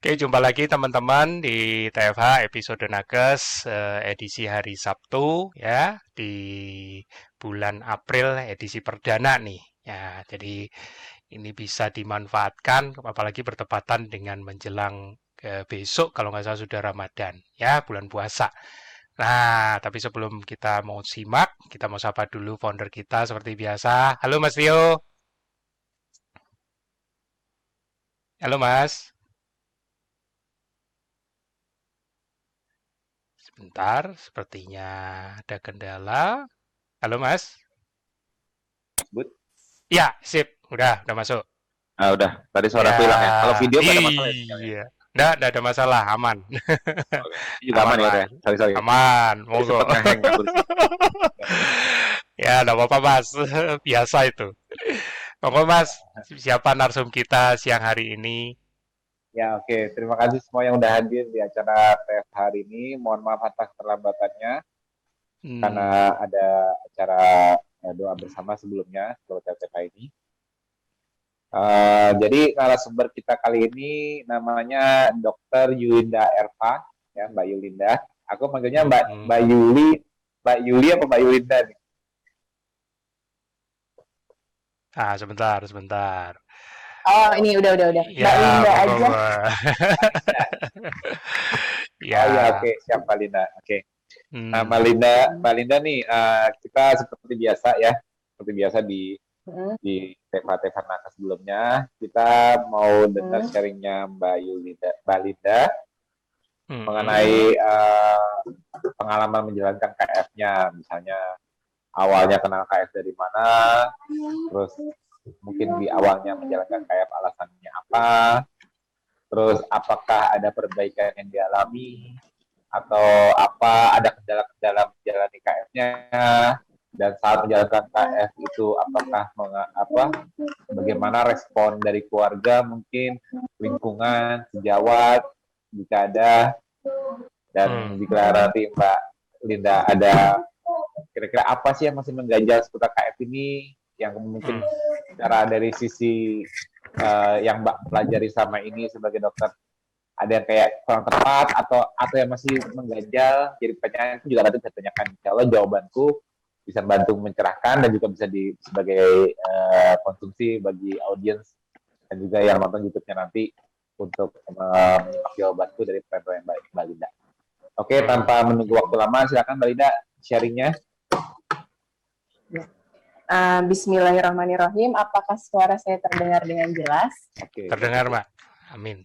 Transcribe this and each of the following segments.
Oke, jumpa lagi teman-teman di TFH episode Nakes edisi hari Sabtu ya di bulan April edisi perdana nih. Ya, jadi ini bisa dimanfaatkan apalagi bertepatan dengan menjelang besok kalau nggak salah sudah Ramadan ya, bulan puasa. Nah, tapi sebelum kita mau simak, kita mau sapa dulu founder kita seperti biasa. Halo Mas Rio. Halo Mas. Sebentar, sepertinya ada kendala. Halo Mas. Sebut. Ya, sip. Udah masuk. Ah, udah. Tadi suara Ya, aku hilang ya. Kalau video nggak ada masalah ya sinyalnya. iya. Nggak ada masalah, aman. Oke. Ini juga Aman aman ya udah. Mas. Ya? Sorry sorry. Aman, Tadi monggo. sempet ngeheng aku di sini. Ya, nggak apa-apa Mas. Biasa itu. Monggo Mas, siapa narsum kita siang hari ini? Ya oke. Terima kasih semua yang udah hadir di acara TF hari ini. Mohon maaf atas keterlambatannya karena Hmm, ada acara doa bersama sebelumnya sebelum TF ini. Jadi narasumber kita kali ini namanya Dr. Yulinda Erva, ya Mbak Yulinda. Aku manggilnya hmm, Mbak hmm. Mbak Yuli, Mbak Yuli apa Mbak Yulinda nih? Ah, sebentar. Oh, ini udah. Mbak Ya, Linda monggo aja. Mbak. Oh ya Ya. oke, siap Mbak Linda. Oke. Nah, Hmm, Mbak Linda nih, kita seperti biasa ya, seperti biasa Hmm, di tema-tema nakes sebelumnya, kita mau dengar hmm, sharingnya Mbak Linda mengenai hmm, pengalaman menjalankan KF-nya, misalnya awalnya kenal KF dari mana, terus mungkin di awalnya menjalankan KF alasannya apa, terus apakah ada perbaikan yang dialami, atau apa ada kendala-kendala menjalani KF-nya, dan saat menjalankan KF itu apakah bagaimana respon dari keluarga, mungkin lingkungan, sejawat jika ada, dan hmm. jika nanti Mbak Linda ada kira-kira apa sih yang masih mengganjal seputar KF ini yang mungkin Hmm. secara dari sisi yang Mbak pelajari sama ini sebagai dokter ada yang kayak kurang tepat atau yang masih mengganjal, jadi pertanyaan itu juga nanti saya tanyakan. Insya Allah jawabanku bisa bantu mencerahkan dan juga bisa sebagai konsumsi bagi audiens dan juga yang nonton YouTube-nya nanti untuk menyimak jawabanku dari pertanyaan Mbak Linda. Oke, Hmm. tanpa menunggu waktu lama, silakan Mbak Linda sharingnya. Bismillahirrahmanirrahim. Apakah suara saya terdengar dengan jelas? Oke, Terdengar, bagus. Mbak. Amin.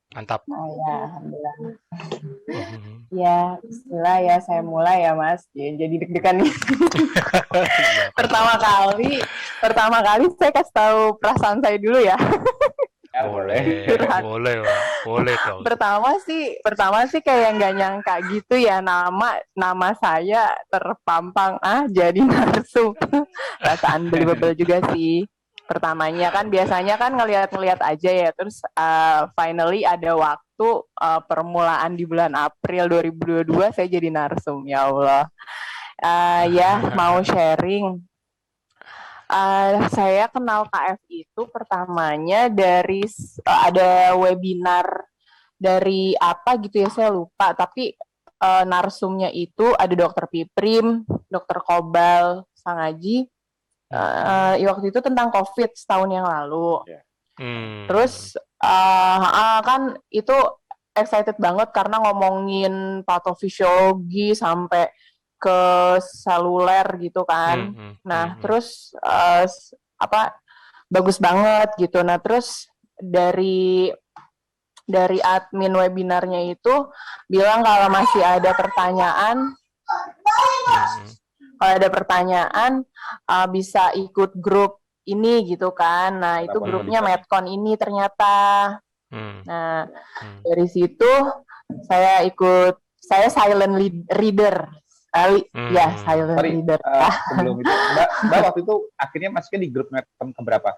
Mantap. Oh ya, alhamdulillah. Hmm. Ya, Bismillah ya. Saya mulai ya, Mas. Jadi deg-degan nih. Iya, pertama apa-apa. kali, pertama kali saya kasih tahu perasaan saya dulu ya. Ya, boleh. Boleh, boleh, Mbak. Boleh dong. Pertama sih kayak nggak nyangka gitu ya, nama saya terpampang jadi narsum. Perasaan unbelievable juga sih. Pertamanya kan biasanya kan ngelihat-ngelihat aja ya, terus finally ada waktu, permulaan di bulan April 2022 saya jadi narsum. Ya Allah. Ya mau sharing. Saya kenal KF itu pertamanya dari ada webinar dari apa gitu ya, saya lupa, tapi narsumnya itu ada Dokter Piprim, Dokter Kobal Sangaji, waktu itu tentang COVID setahun yang lalu. Hmm. Terus kan itu excited banget karena ngomongin patofisiologi sampai ke seluler gitu kan. Nah, terus apa bagus banget gitu. Nah, terus dari admin webinarnya itu bilang kalau ada pertanyaan bisa ikut grup ini gitu kan. Nah, itu Rapat grupnya monitor. Medcon ini ternyata. Hmm. Nah, dari situ saya silent reader. Ya, silent Sorry, reader. sebelum itu Mbak waktu itu akhirnya masuknya di grup Medcon keberapa?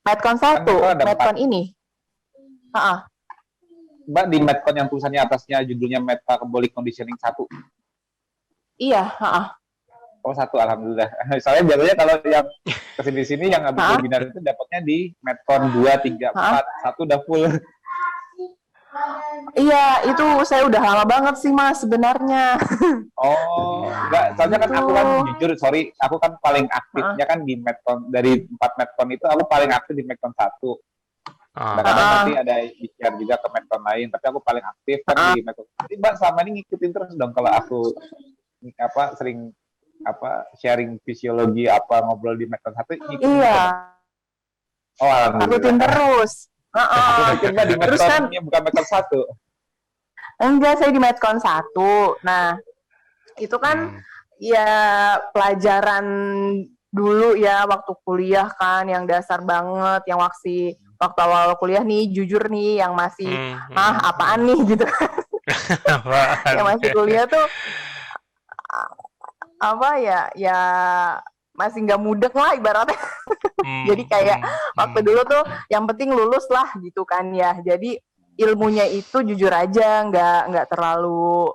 Medcon Kan Medcon 1, ada 4. Medcon ini. Mbak di Medcon yang tulisannya atasnya judulnya Metabolic Conditioning 1. Iya, Oh, 1, alhamdulillah. Soalnya biasanya kalau yang kesini-sini yang habis webinar itu dapatnya di Medcon 2, 3, 4. 1 udah full. Iya, itu saya udah lama banget sih Mas sebenarnya. Oh, enggak, soalnya kan aku kan Gitu. jujur, sorry, aku kan paling Heeh. aktifnya kan di Medcon, dari 4 Medcon itu aku paling aktif di Medcon 1. Kadang-kadang Ah, nanti Heeh. ada di-share juga ke Medcon lain, tapi aku paling aktif kan Heeh. di Medcon. Jadi Mbak selama ini ngikutin terus dong kalau aku sering sharing fisiologi ngobrol di Medcon 1 ngikutin Iya, juga dong. Oh, ikutin alhamdulillah. terus. Aku Heeh. pikir Mbak di Terus kan Medconnya bukan Medcon 1. enggak, saya di Medcon 1. Nah, itu kan hmm, ya pelajaran dulu ya waktu kuliah kan yang dasar banget, yang waktu awal kuliah nih jujur nih yang masih apaan nih gitu. Yang apaan? masih kuliah tuh apa ya ya masih nggak mudeng lah ibaratnya. Jadi Hmm, kayak hmm, waktu hmm, dulu tuh yang penting lulus lah gitu kan ya. Jadi ilmunya itu jujur aja nggak terlalu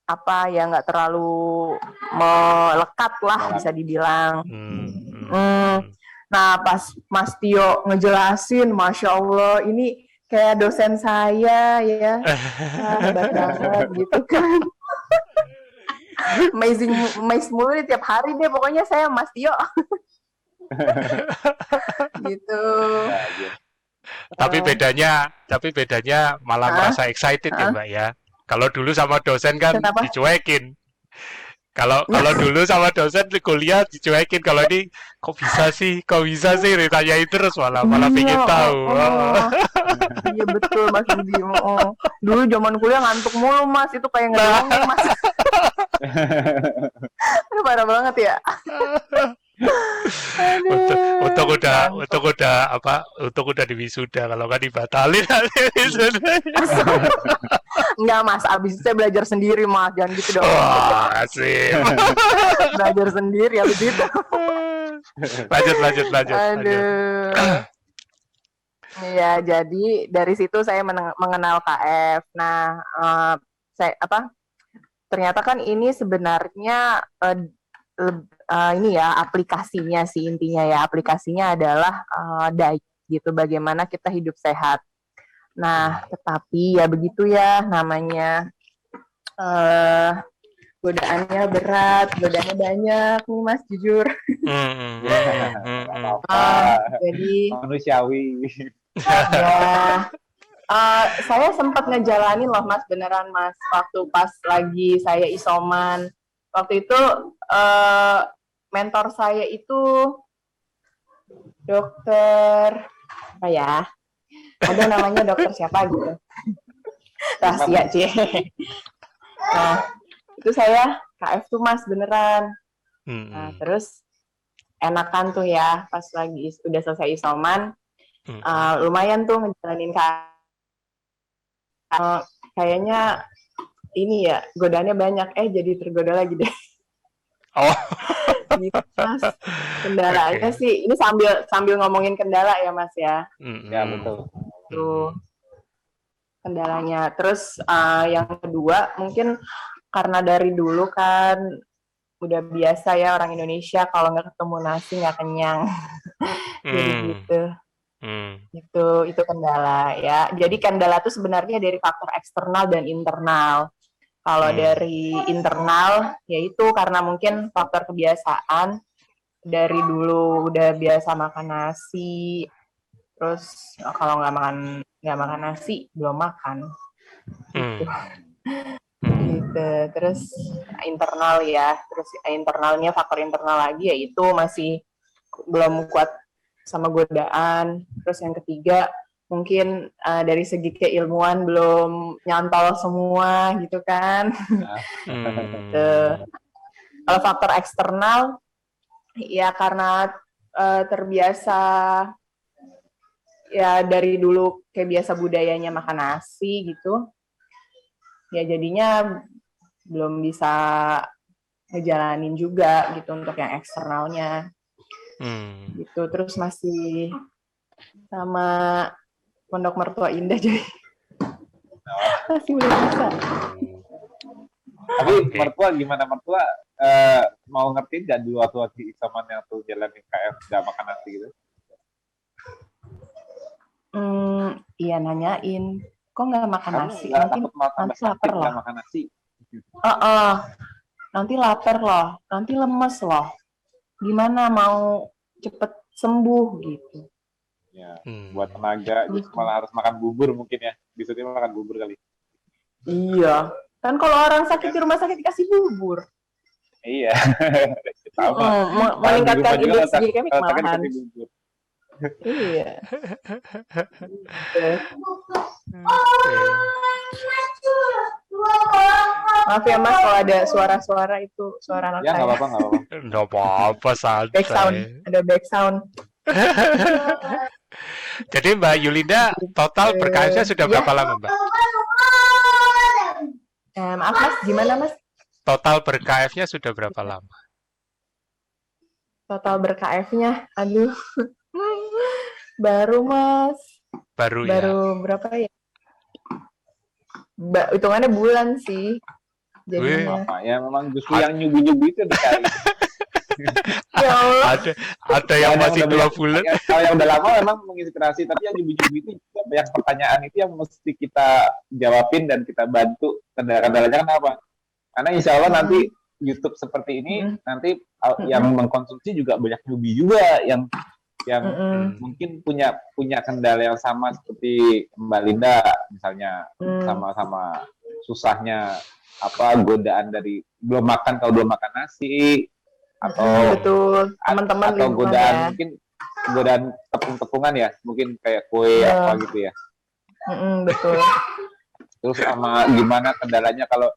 apa ya nggak terlalu melekat lah bisa Dalam. dibilang. hmm, hmm, Hmm. hmm. Nah pas Mas Tio ngejelasin, masya Allah ini kayak dosen saya ya, wah hebat banget gitu kan. Amazing, amazing mulu tiap hari deh pokoknya saya Mas Tio gitu. Ya, Tapi bedanya malah Hah? merasa excited ya, Hah? Mbak ya. Kalau dulu sama dosen kan Kenapa? dicuekin. Kalau kalau dulu sama dosen di kuliah dicuekin. Kalau ini kok bisa sih? Kok bisa sih? Ditanyain terus malah malah Iya, pengen oh, tahu. oh. Iya betul Mas Budi. Oh. Dulu zaman kuliah ngantuk mulu Mas, itu kayak Nah, ngedongeng Mas. Aduh, parah banget ya. untuk untuk Aduh, udah untuk ngantuk. udah apa? Untuk udah di wisuda. Kalau nggak dibatalin nanti wisudanya. Enggak Mas, abis itu saya belajar sendiri Mas, jangan gitu dong. Wah, asik. Belajar sendiri abis itu. Lanjut, lanjut, lanjut, lanjut. Aduh. Iya, jadi dari situ saya mengenal KF. Nah, saya apa? Ternyata kan ini sebenarnya ini ya aplikasinya sih intinya ya aplikasinya adalah diet gitu bagaimana kita hidup sehat. Nah, tetapi ya begitu ya namanya eh godaannya berat, godaannya banyak nih Mas jujur. apa Jadi manusiawi. ya saya sempat ngejalanin loh Mas beneran Mas waktu pas lagi saya isoman. Waktu itu mentor saya itu dokter apa ya? Ada namanya dokter siapa gitu. Rahasia cie. Nah, itu saya KF tuh Mas beneran. Nah, terus enakan tuh ya pas lagi udah selesai isoman lumayan tuh ngejalanin kayaknya ini ya godaannya banyak jadi tergoda lagi deh. Oh, Gitu Mas. Kendalanya sih ini sambil ngomongin kendala ya Mas ya. Ya betul. Tuh kendalanya. Terus yang kedua mungkin karena dari dulu kan udah biasa ya orang Indonesia kalau nggak ketemu nasi nggak kenyang. Jadi gitu. Itu kendala ya. Jadi kendala itu sebenarnya dari faktor eksternal dan internal. Kalau dari internal yaitu karena mungkin faktor kebiasaan dari dulu udah biasa makan nasi, terus kalau nggak makan nasi belum makan gitu. Gitu. Terus internal ya, terus internalnya faktor internal lagi yaitu masih belum kuat sama godaan. Terus yang ketiga mungkin dari segi keilmuan belum nyantol semua gitu kan. Gitu. Kalau faktor eksternal ya karena terbiasa ya dari dulu kayak biasa budayanya makan nasi gitu. Ya jadinya belum bisa ngejalanin juga gitu untuk yang eksternalnya. Gitu. Terus masih sama Pondok Mertua Indah jadi masih belum bisa. Tapi mertua gimana mertua mau ngertiin nggak dulu waktu isoman yang tuh jalanin KF nggak makan nasi gitu? Iya nanyain. kok nggak makan Kamu nasi? nggak Nanti takut malah tambah nanti lapar sakit loh. nggak makan nasi? Nanti lapar loh, nanti lemes loh. Gimana mau cepet sembuh gitu. Ya, Hmm. buat tenaga, Gitu. malah harus makan bubur mungkin ya. Disuruh makan bubur kali. Iya. Kan kalau orang sakit di rumah sakit dikasih bubur. Iya, sama. Kalau di Meningkatkan rumah juga indeks kalau glikemik kalau sakit malahan. dikasih bubur. Iya. Maaf ya Mas kalau ada suara-suara itu suara anak Ya nggak saya. apa-apa, nggak apa-apa. Nggak apa-apa, Back sound, santai. ada back sound. Jadi Mbak Yulinda total ber-KF-nya sudah Ya. berapa lama Mbak? Maaf Mas, gimana Mas? Total ber-KF-nya sudah berapa lama? Total ber-KF-nya, aduh. Baru Mas, Baru ya? baru berapa ya? Hitungannya bulan sih. Jadinya. Apa ya memang justru yang nyubi-nyubi itu dicari. Ya Allah. Ada yang masih 2 bulan. Kalau yang udah lama memang menginspirasi, tapi yang nyubi-nyubi itu juga banyak pertanyaan itu yang mesti kita jawabin dan kita bantu. Kendala-kendalanya kenapa? Karena insya Allah nanti YouTube seperti ini nanti yang mengkonsumsi juga banyak nyubi juga yang mungkin punya kendala yang sama seperti Mbak Linda misalnya, sama-sama susahnya godaan dari belum makan kalau belum makan nasi atau betul teman-teman atau godaan ya. mungkin godaan tepung-tepungan ya, mungkin kayak kue apa gitu ya. Betul. Terus sama gimana kendalanya kalau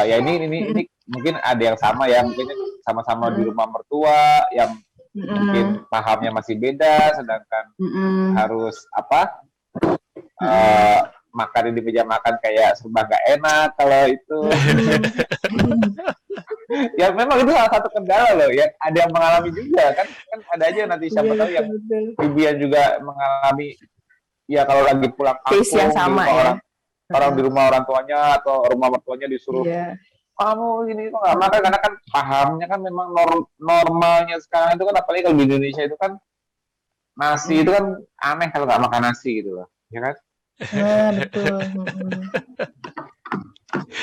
ya ini mungkin ada yang sama ya, mungkin sama-sama di rumah mertua yang mungkin pahamnya masih beda, sedangkan harus makan di meja makan kayak serba nggak enak kalau itu. Ya memang itu salah satu kendala loh ya, ada yang mengalami juga kan ada aja nanti siapa tahu yang ibu yang juga mengalami ya kalau lagi pulang kampung case yang sama ya. Orang di rumah orang tuanya atau rumah mertuanya disuruh kamu ini kok nggak makan, karena kan pahamnya kan memang normalnya sekarang itu kan, apalagi kalau di Indonesia itu kan nasi itu kan aneh kalau nggak makan nasi gitu loh, ya kan? Betul.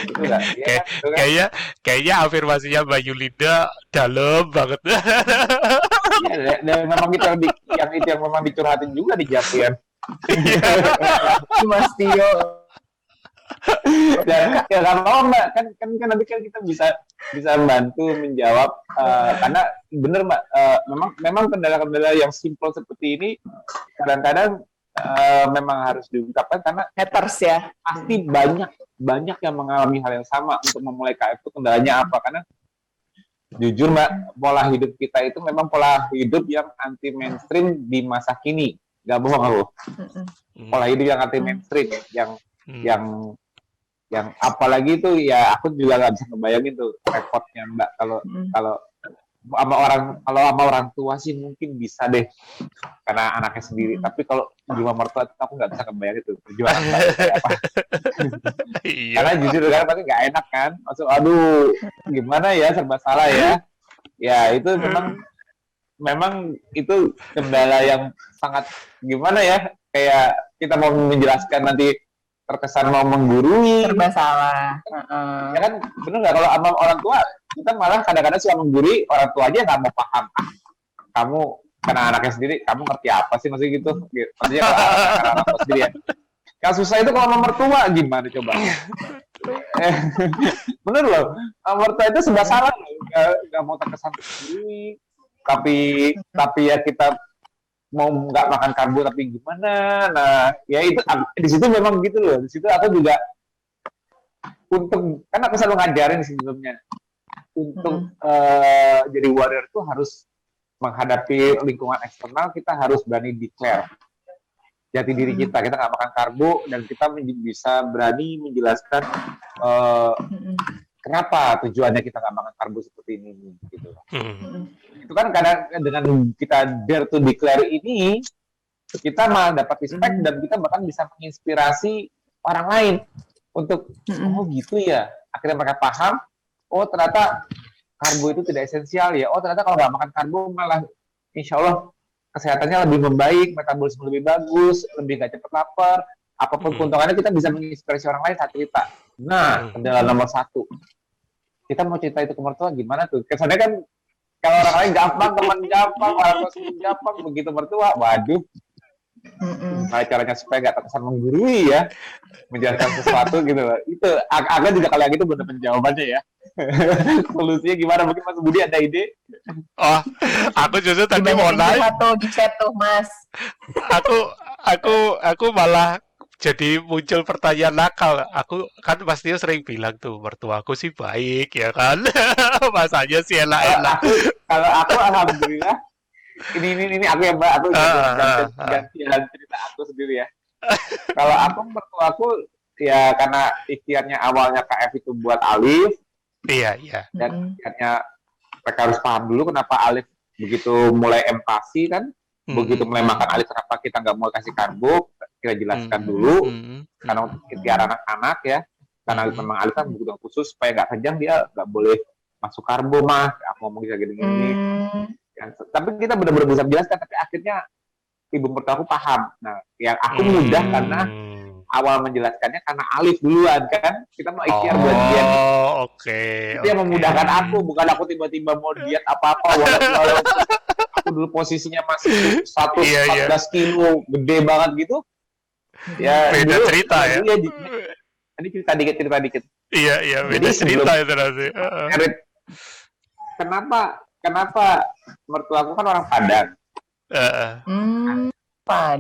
Itu kan? Ya, kan? Kayaknya afirmasinya Mbak Yulinda dalam banget. Ya, dan memang itu yang memang dicurhatin juga di Japian. Mas Tio. Ya nggak apa-apa Mbak, kan nanti kan kita bisa membantu menjawab karena bener Mbak, memang kendala-kendala yang simpel seperti ini kadang-kadang memang harus diungkapkan karena haters ya, pasti banyak yang mengalami hal yang sama untuk memulai KF itu. Kendalanya apa? Karena jujur Mbak, pola hidup kita itu memang pola hidup yang anti mainstream di masa kini, nggak bohong aku. Pola hidup yang anti mainstream, yang apalagi itu ya aku juga nggak bisa ngebayangin tuh repotnya Mbak kalau sama orang tua sih mungkin bisa deh karena anaknya sendiri, tapi kalau di rumah mertua itu aku nggak bisa ngebayangin itu perjuangan Mbak kayak apa. Iya. Karena jujur kan pasti nggak enak kan, maksud aduh gimana ya, serba salah ya itu memang itu kendala yang sangat gimana ya, kayak kita mau menjelaskan nanti terkesan mau menggurui, serba salah. Ya kan, bener nggak? Kalau sama orang tua kita malah kadang-kadang suka menggurui orang tua aja nggak mau paham. Kamu karena anaknya sendiri, kamu ngerti apa sih maksudnya gitu? Maksudnya kalau anak tua sendiri ya. Yang susah itu kalau sama mertua gimana coba? Bener loh, sama mertua itu serba salah, nggak mau terkesan menggurui. Tapi ya kita mau nggak makan karbo tapi gimana, nah ya itu di situ memang gitu loh. Di situ aku juga karena aku selalu ngajarin sebelumnya untuk jadi warrior itu harus menghadapi lingkungan eksternal, kita harus berani declare jati diri kita nggak makan karbo, dan kita bisa berani menjelaskan kenapa tujuannya kita nggak makan karbo seperti ini gitu. Itu kan kadang dengan kita dare to declare ini, kita malah dapat respect dan kita bahkan bisa menginspirasi orang lain untuk oh gitu ya, akhirnya mereka paham, oh ternyata karbo itu tidak esensial ya, oh ternyata kalau nggak makan karbo malah insya Allah kesehatannya lebih membaik, metabolisme lebih bagus, lebih nggak cepat lapar, apapun Mm. keuntungannya kita bisa menginspirasi orang lain saat cerita. Nah, kendala nomor satu, kita mau cerita itu ke mertua gimana tuh? Kesannya kan kalau orang lain gampang, teman gampang, orang tua sendiri gampang, begitu mertua, waduh, gimana caranya supaya nggak terkesan menggurui ya, menjelaskan sesuatu gitu loh. Itu agak juga kalau yang itu belum dapat jawabannya ya. Solusinya gimana? Mungkin Mas Budi ada ide? Oh, aku justru tadi mau Dibanyakin nanya. curhat tuh di chat tuh, Mas. aku aku malah jadi muncul pertanyaan nakal. Aku kan pasti sering bilang tuh mertuaku sih baik ya kan. Masanya sih Kalau enak-enak. aku alhamdulillah ini aku ya Mbak, aku Ah. gantian cerita aku sendiri ya. Kalau aku mertua aku ya karena ikhtiarnya awalnya KF itu buat Alif Iya, iya. dan ikhtiarnya mereka harus paham dulu kenapa Alif begitu mulai empati kan, begitu mulai makan Alif kenapa kita nggak mau kasih karbo, kita jelaskan dulu karena ikhtiar anak-anak ya, karena memang Alif kan kebutuhan khusus supaya nggak kejang dia nggak boleh masuk karbo mah, aku ngomong bisa gini-gini. Ya, tapi kita benar-benar bisa menjelaskan, tapi akhirnya ibu mertua aku paham. Nah, yang aku mudah karena awal menjelaskannya karena Alif duluan kan, kita mau ikhtiar buat dia. Oke. Itu yang memudahkan aku, bukan aku tiba-tiba mau diet apa-apa, walau aku dulu posisinya masih 114 kilo, gede banget gitu. Ya, Beda dulu, cerita ya. Ini cerita dikit. Iya, beda Jadi cerita itu nanti. Merit, kenapa mertua aku kan orang Padang.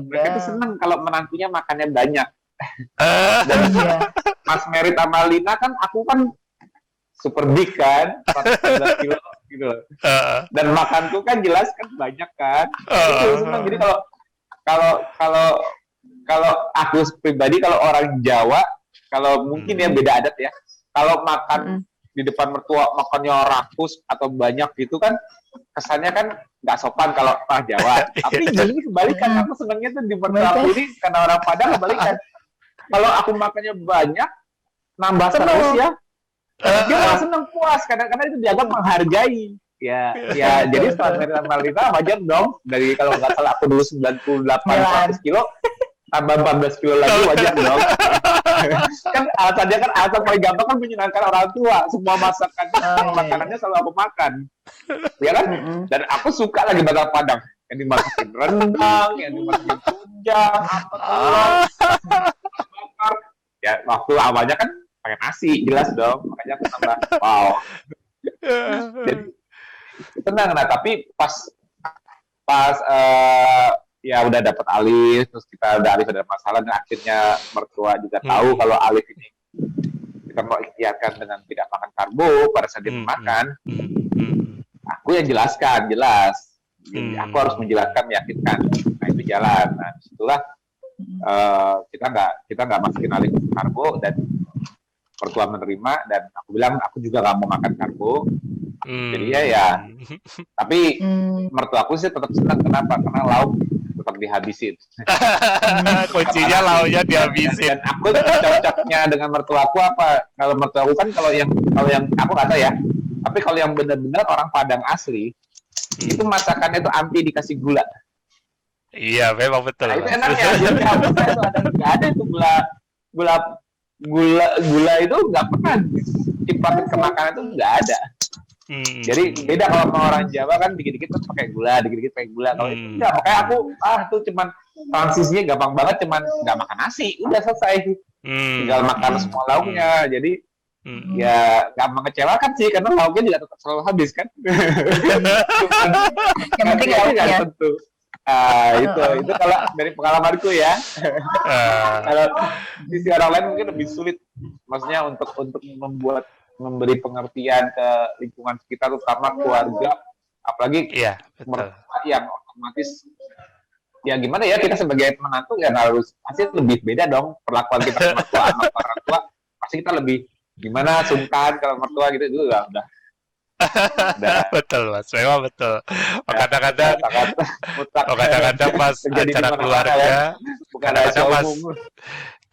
Mereka tuh seneng kalau menantunya makannya banyak. Dan Mas Merit sama Lina kan, aku kan super big kan, 114 kilo gitu loh. Dan makanku kan jelas kan banyak kan. Itu seneng. Jadi kalau aku pribadi, kalau orang Jawa, kalau mungkin ya beda adat ya, kalau makan di depan mertua makannya rakus atau banyak gitu kan, kesannya kan nggak sopan kalau orang Jawa. Tapi ini kebalikan, aku senangnya tuh di mertua aku ini karena orang Padang kebalikan. Kalau aku makannya banyak, nambah terus ya, dia malah seneng, puas karena itu dianggap menghargai. Ya, jadi setelah Merit sama Lina wajar dong. Dari kalau nggak salah aku dulu 98 100 kilo, tambah 14 kilo lagi wajar dong. Kan alasannya kan alasan paling gampang kan menyenangkan orang tua. Semua makanannya selalu aku makan. Ya kan? Dan aku suka lagi bakal Padang. Yang dimasukin rendang, yang dimasukin tunjang, apa telur, bakar. Ya waktu awalnya kan pakai nasi, jelas dong. Makanya aku tambah, wow. Jadi, tenang, nah tapi pas ya udah dapat Alif, terus kita udah Alif ada masalah, dan akhirnya mertua juga tahu kalau Alif ini kita mau ikhtiarkan dengan tidak makan karbo pada saat dia makan. Aku yang jelaskan, jelas. Jadi, aku harus menjelaskan, meyakinkan. Nah itu jalan. Nah disitulah kita nggak masukin Alif karbo dan mertua menerima, dan aku bilang aku juga nggak mau makan karbo. Jadi ya. Tapi mertua aku sih tetap senang. Kenapa? Karena lauk tetap dihabisin. Kuncinya lauknya dihabisin. Dan aku cocoknya dengan mertua aku apa? Kalau mertua aku kan kalau yang aku nggak tahu ya. Tapi kalau yang benar-benar orang Padang asli, itu masakannya itu anti dikasih gula. Iya, memang betul. Nah, itu enaknya. Jadi nggak ada itu gula itu nggak pernah dipakai ke makanan, itu nggak ada. Jadi beda kalau sama orang Jawa kan dikit-dikit tuh pakai gula, dikit-dikit pakai gula. Kalau itu enggak, makanya aku tuh cuman transisinya gampang banget, cuman nggak makan nasi, udah selesai. Tinggal makan semua lauknya. Jadi ya nggak mengecewakan sih, karena lauknya juga tetap selalu habis kan. Yang penting lauknya. Tentu. Itu kalau dari pengalamanku ya. Kalau sisi orang lain mungkin lebih sulit, maksudnya untuk memberi pengertian ke lingkungan sekitar, terutama keluarga, apalagi mertua yang otomatis ya gimana ya, kita sebagai menantu ya harus pasti lebih beda dong perlakuan kita sama orang tua, pasti kita lebih gimana, sungkan kalau mertua gitu, itu udah. Betul Mas, memang betul. Kadang-kadang pas acara keluarga,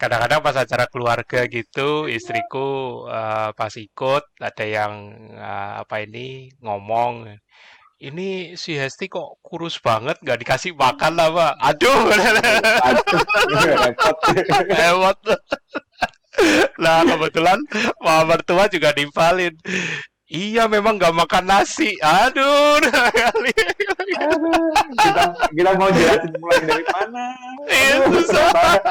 kadang-kadang pas acara keluarga gitu, istriku pas ikut ada yang ngomong, ini si Hesti kok kurus banget, nggak dikasih makan apa? Aduh, Aduh, repot. lewat. Nah, kebetulan mama mertua juga nimpalin. Iya, memang nggak makan nasi. Aduh, kali. Aduh, kita mau jelasin mulai dari mana? Iya, Aduh, susah. susah banget.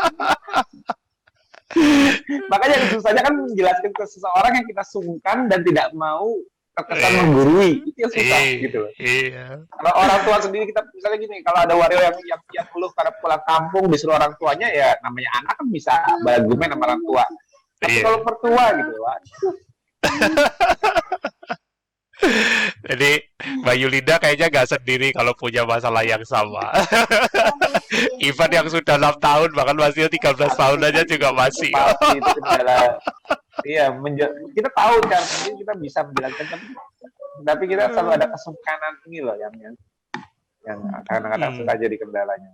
Makanya yang susahnya kan menjelaskan ke seseorang yang kita sungkan dan tidak mau terkesan Iya, menggurui. Itu yang susah iya, gitu. iya. Kalau orang tua sendiri kita misalnya gini, kalau ada wario yang keluh karena pulang kampung disuruh orang tuanya, ya namanya anak kan bisa berargumen sama orang tua. Tapi Iya. kalau mertua gitu, waduh, Jadi Mbak Yulinda kayaknya nggak sendiri kalau punya masalah yang sama. Ivan yang sudah 6 tahun bahkan masih 13 tahun aja juga masih. pasti itu kendala. Iya, kita tahu kan, mungkin kita bisa menjelaskan, tapi kita selalu ada kesungkanan ini loh yang kadang-kadang Hmm, suka jadi kendalanya.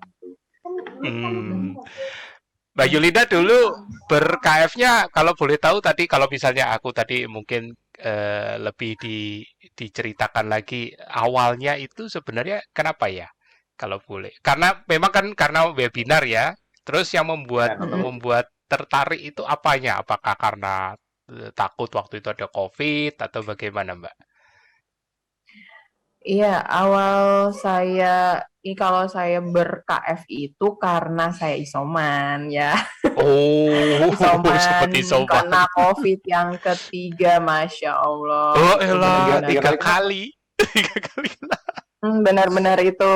hmm. Mbak Yulinda dulu ber-KF-nya kalau boleh tahu tadi kalau misalnya aku tadi mungkin lebih diceritakan lagi awalnya itu sebenarnya kenapa ya? Kalau boleh. Karena memang kan karena webinar ya. Terus yang Ya, membuat betul. membuat tertarik itu apanya? Apakah karena takut waktu itu ada COVID atau bagaimana, Mbak? Iya, awal saya ini kalau saya ber-KF itu karena saya isoman ya. Oh, Isoman seperti sobat. kena COVID yang ketiga, Masya Allah. Oh, Itu elah, benar-benar Tiga tiga kali kenapa? kali. Tiga kali. benar-benar itu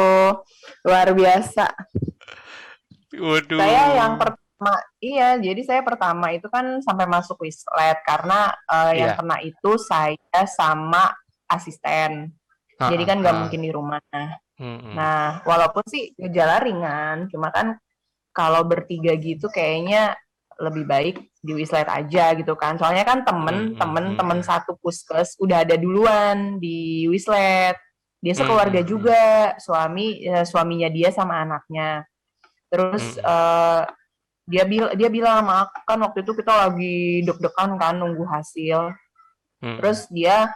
luar biasa. Saya yang Waduh. pertama, iya, jadi saya pertama itu kan sampai masuk wislet karena yang Iya. kena itu saya sama asisten. Jadi Heeh, kan nggak heeh. mungkin di rumah. Mm-mm. Nah, walaupun sih gejala ringan, cuma kan kalau bertiga gitu kayaknya lebih baik di wislet aja gitu kan. Soalnya kan Mm-mm. temen Mm-mm. satu puskes udah ada duluan di wislet. Dia sekeluarga Mm-mm. juga, suaminya dia sama anaknya. Terus Mm-mm. dia bilang sama aku kan waktu itu kita lagi deg-degan kan nunggu hasil. Mm-mm. Terus dia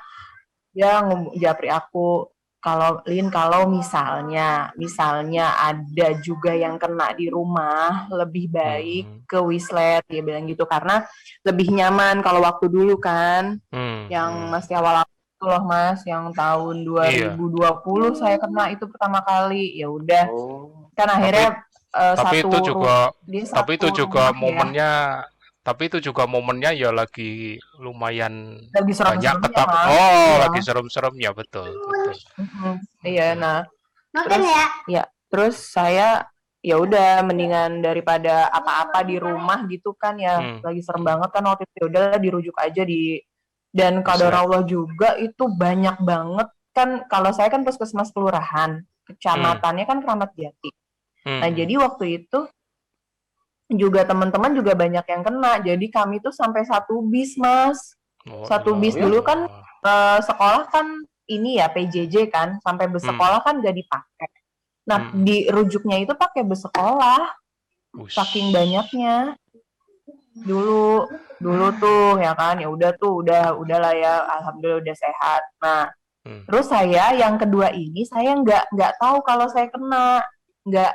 japri aku kalau misalnya ada juga yang kena di rumah lebih baik Mm-mm. ke wislet dia bilang gitu karena lebih nyaman kalau waktu dulu kan yang Mm-mm. masih awal itu loh Mas yang tahun Iya. 2020 saya kena itu pertama kali ya udah Oh, kan Tapi akhirnya tapi itu juga dia tapi itu satu juga rumah ya momennya ya lagi lumayan lagi banyak serem-seremnya ketak. Mas Oh, iya lagi serem-seremnya betul, betul. iya Mm-mm. nah terus ya terus saya ya udah mendingan daripada apa-apa di rumah gitu kan ya Mm. lagi serem Mm. banget kan waktu itu ya udah dirujuk aja di dan Wislet. qadarullah juga itu banyak banget kan kalau saya kan puskesmas kelurahan Mm. kecamatannya kan Kramat Jati. Nah Mm-mm. jadi waktu itu juga teman-teman juga banyak yang kena jadi kami tuh sampai satu bis Mas Oh, satu oh bis ya? dulu kan ilah. sekolah kan ini ya PJJ kan sampai bus Mm. sekolah kan gak dipakai. Nah, Mm-mm. di rujuknya itu pakai bus sekolah, saking Ush. banyaknya. Dulu, dulu tuh ya kan, ya udah tuh, udahlah ya, alhamdulillah udah sehat. Nah, Mm. terus saya yang kedua ini saya nggak tahu kalau saya kena, nggak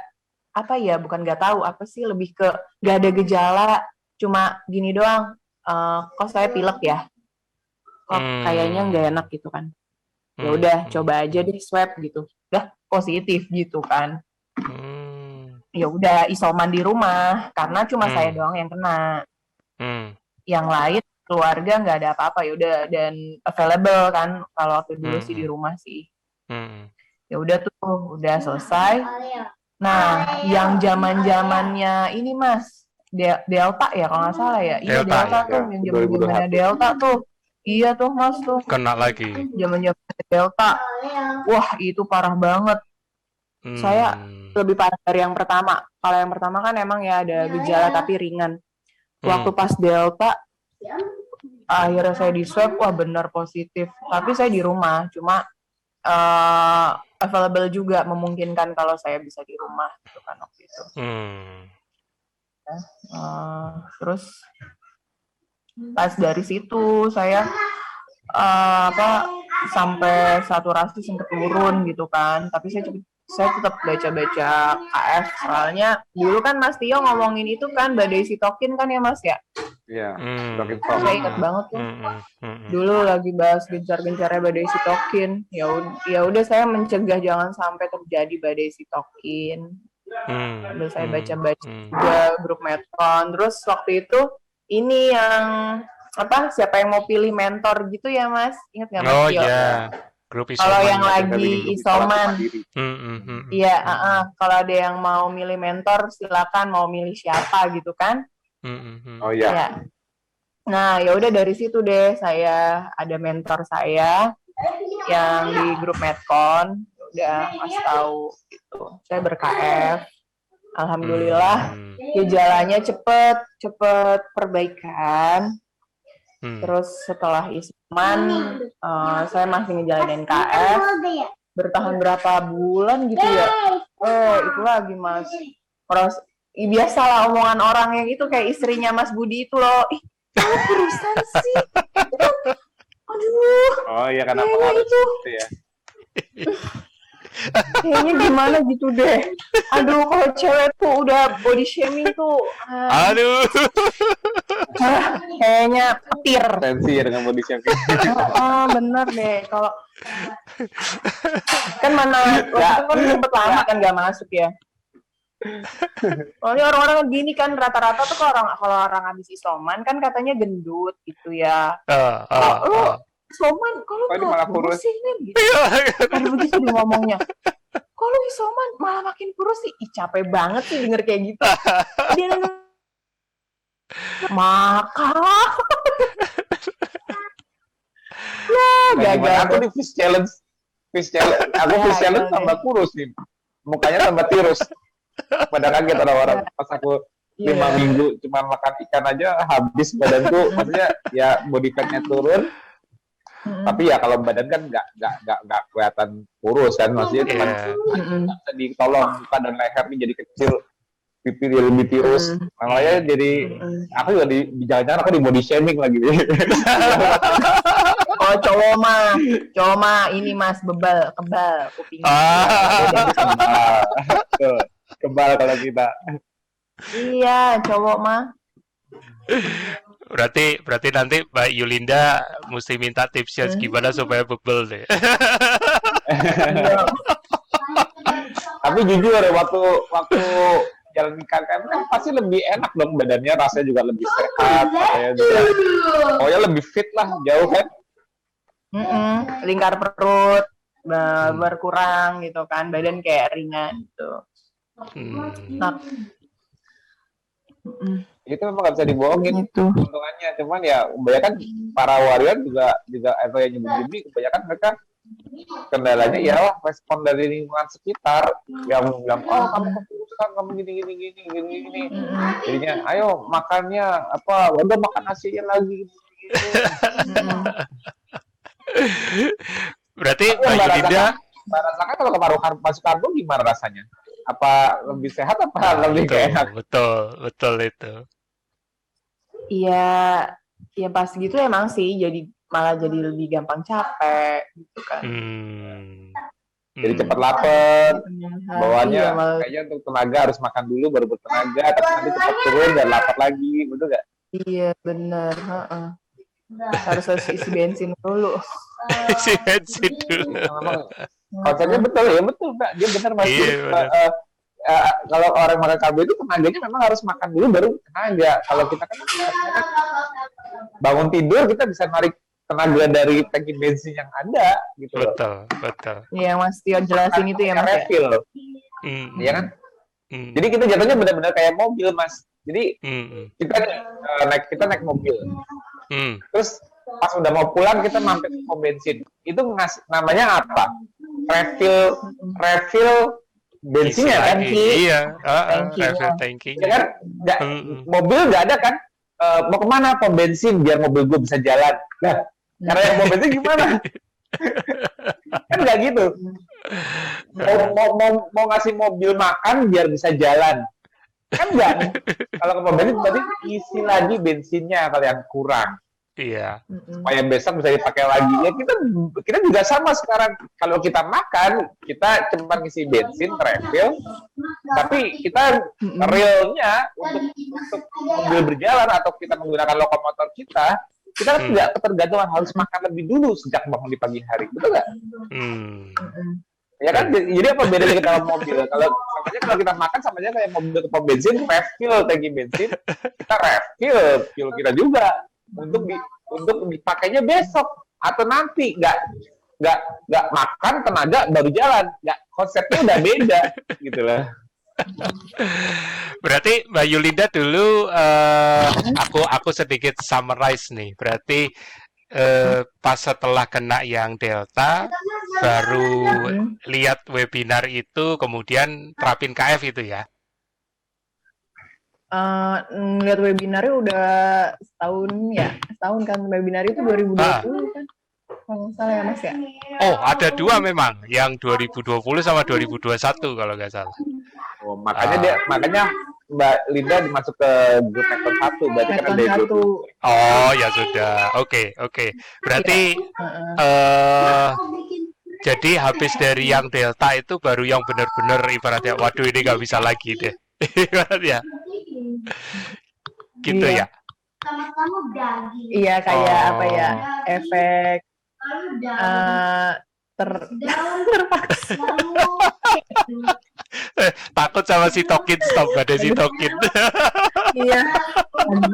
apa ya, bukan nggak tahu, apa sih lebih ke nggak ada gejala, cuma gini doang. Kok saya pilek ya? Kok kayaknya nggak enak Mm. gitu kan? Ya Mm. udah, Mm. coba aja deh swab gitu. Udah positif gitu kan. Mm. Ya udah isoman di rumah karena cuma saya Mm. doang yang kena Mm. yang lain keluarga nggak ada apa-apa ya udah dan available kan kalau waktu dulu sih di Mm. rumah sih Mm. ya udah tuh udah selesai nah yang zamannya ini mas Delta ya kalau nggak salah ya iya Delta Delta ya, tuh Ya, yang zamannya 2021. Delta tuh iya tuh mas tuh kena lagi. zamannya Delta wah itu parah banget saya Hmm. lebih parah dari yang pertama kalau yang pertama kan emang ya ada gejala tapi ringan waktu Hmm. pas Delta akhirnya saya di swab wah benar positif tapi saya di rumah cuma available juga memungkinkan kalau saya bisa di rumah gitu kan waktu itu Hmm. terus pas dari situ saya apa sampai saturasi sempat turun gitu kan. Tapi saya tetap baca-baca KF soalnya dulu kan Mas Tio ngomongin itu kan badai sitokin kan ya Mas ya. Iya. Hmm. Saya ingat banget tuh. Hmm. Dulu lagi bahas gencar-gencarnya badai sitokin. Ya udah saya mencegah jangan sampai terjadi badai sitokin. Terus saya baca-baca juga grup Medcon. Terus waktu itu ini yang siapa yang mau pilih mentor gitu ya Mas? Ingat nggak Mas Oh Tio? iya, grup Kalau isoman. yang lagi isoman, iya, kalau ada yang mau milih mentor silakan mau milih siapa gitu kan? Oh iya. Ya. Nah ya udah dari situ deh saya ada mentor saya yang di grup Medcon udah ngasih tahu gitu. Saya ber-KF. Alhamdulillah gejalanya cepet perbaikan. Terus setelah isoman saya masih ngejalanin KF bertahan berapa bulan gitu ya. Itu lagi Mas. Biasalah omongan orang yang itu kayak istrinya Mas Budi itu loh. Kamu kurusan sih. Aduh. Oh iya kenapa harus gitu ya? Kayaknya gimana gitu deh. Aduh, kalau cewek tuh udah body shaming tuh. Aduh. Kayaknya petir. Tensi ya dengan body shaming. Bener deh. Kalau kan mana waktu itu kan sempet lama kan gak masuk ya. Soalnya orang-orang gini kan rata-rata tuh kalau orang habis isoman kan katanya gendut gitu ya. Isoman, kalau nggak kurus sih kan gitu. Kan begitu dia ngomongnya. Kalau isoman malah makin kurus sih. Capek banget sih denger kayak gitu. Dia maka ya gagal. Aku di fish challenge. Aku fish challenge tambah kurus nih. Mukanya tambah tirus. Pada kaget orang-orang pas aku 5 minggu cuma makan ikan aja habis badanku. Maksudnya ya body fatnya turun. Tapi ya kalau badan kan nggak kelihatan kurus kan, maksudnya cuma bisa ditolong muka dan leher nih jadi kecil, pipi dia lebih tirus, makanya jadi aku juga di jangan-jangan aku di body shaming lagi. Oh cowok mah ini Mas kebal kupingnya. Kebal kalau kita. Iya cowok mah. Berarti nanti Mbak Yulinda mesti minta tipsnya gimana supaya bebel deh. Tapi jujur ya waktu jalan KKM kan pasti lebih enak dong badannya, rasanya juga lebih sehat, rasanya juga pokoknya lebih fit lah, jauh kan. Lingkar perut berkurang gitu kan, badan kayak ringan gitu. Itu memang nggak bisa dibohongin keuntungannya, cuman ya kebanyakan para warrior juga apa yang nyebut-nyebut kebanyakan mereka kendalanya ya respon dari lingkungan sekitar yang bilang kamu keputusan kamu gini jadinya ayo makannya udah makan nasinya lagi gitu. Berarti Mbak Yulinda rasakan kalau kemarin masuk karbo gimana rasanya? Apa lebih sehat apa lebih enak? Betul itu. Iya, ya pas gitu emang sih malah jadi lebih gampang capek gitu kan. Jadi cepat lapar, bawaannya kayaknya untuk tenaga harus makan dulu baru bertenaga, tapi nanti cepat turun dan lapar lagi, betul nggak? Iya benar, harus isi bensin dulu. Isi bensin dulu. Konsepnya betul Mbak, dia benar Mas. Kalau orang makan karbo itu tenaganya memang harus makan dulu baru tenaga. Kalau kita kan bangun tidur kita bisa narik tenaga dari tangki bensin yang ada gitu. Betul. Iya Mas Tio jelasin itu ya Mas. Refill. Iya kan? Jadi kita jatuhnya benar-benar kayak mobil Mas. Jadi kita naik mobil. Terus pas udah mau pulang kita mampir ke pom bensin. Itu namanya apa? Refill bensinnya kan? Iya, refill tankinya. Ya kan? Mobil nggak ada kan? Mau kemana pom bensin biar mobil gue bisa jalan? Nah, cara yang pom bensin gimana? Kan nggak gitu. Mau ngasih mobil makan biar bisa jalan? Kan nggak. Kalau ke pom bensin berarti isi lagi bensinnya kalau yang kurang. Iya. supaya besok bisa dipakai lagi. Ya kita juga sama sekarang. Kalau kita makan, kita cuma ngisi bensin, refill, tapi kita realnya untuk mobil berjalan atau kita menggunakan lokomotor kita tidak ketergantungan harus makan lebih dulu sejak bangun di pagi hari, betul nggak? Ya kan, jadi apa bedanya kita sama mobil? Kalau kita makan sama aja kayak mobil ke pom bensin, refill tangki bensin, kita refill fuel kita juga untuk dipakainya besok atau nanti, nggak makan tenaga baru jalan, nggak, konsepnya udah beda gitu lah. Berarti Mbak Yulinda dulu aku sedikit summarize nih. Berarti pas setelah kena yang Delta baru lihat webinar itu kemudian terapin KF itu ya. Lihat webinarnya udah setahun kan, webinar itu 2020 kan kalau nggak salah ya Mas ya. Oh, ada dua memang, yang 2020 sama 2021 kalau nggak salah. Oh, makanya Mbak Linda dimasuk ke grup Metron 1, berarti kan ada itu. Oh, ya sudah. Oke. Berarti jadi habis dari yang Delta itu baru yang benar-benar ibaratnya, waduh ini nggak bisa lagi deh. Ibaratnya. Gitu ya. Iya, kayak apa ya, efek terpaksa. Takut sama sitokin, stop ada sitokin. Iya,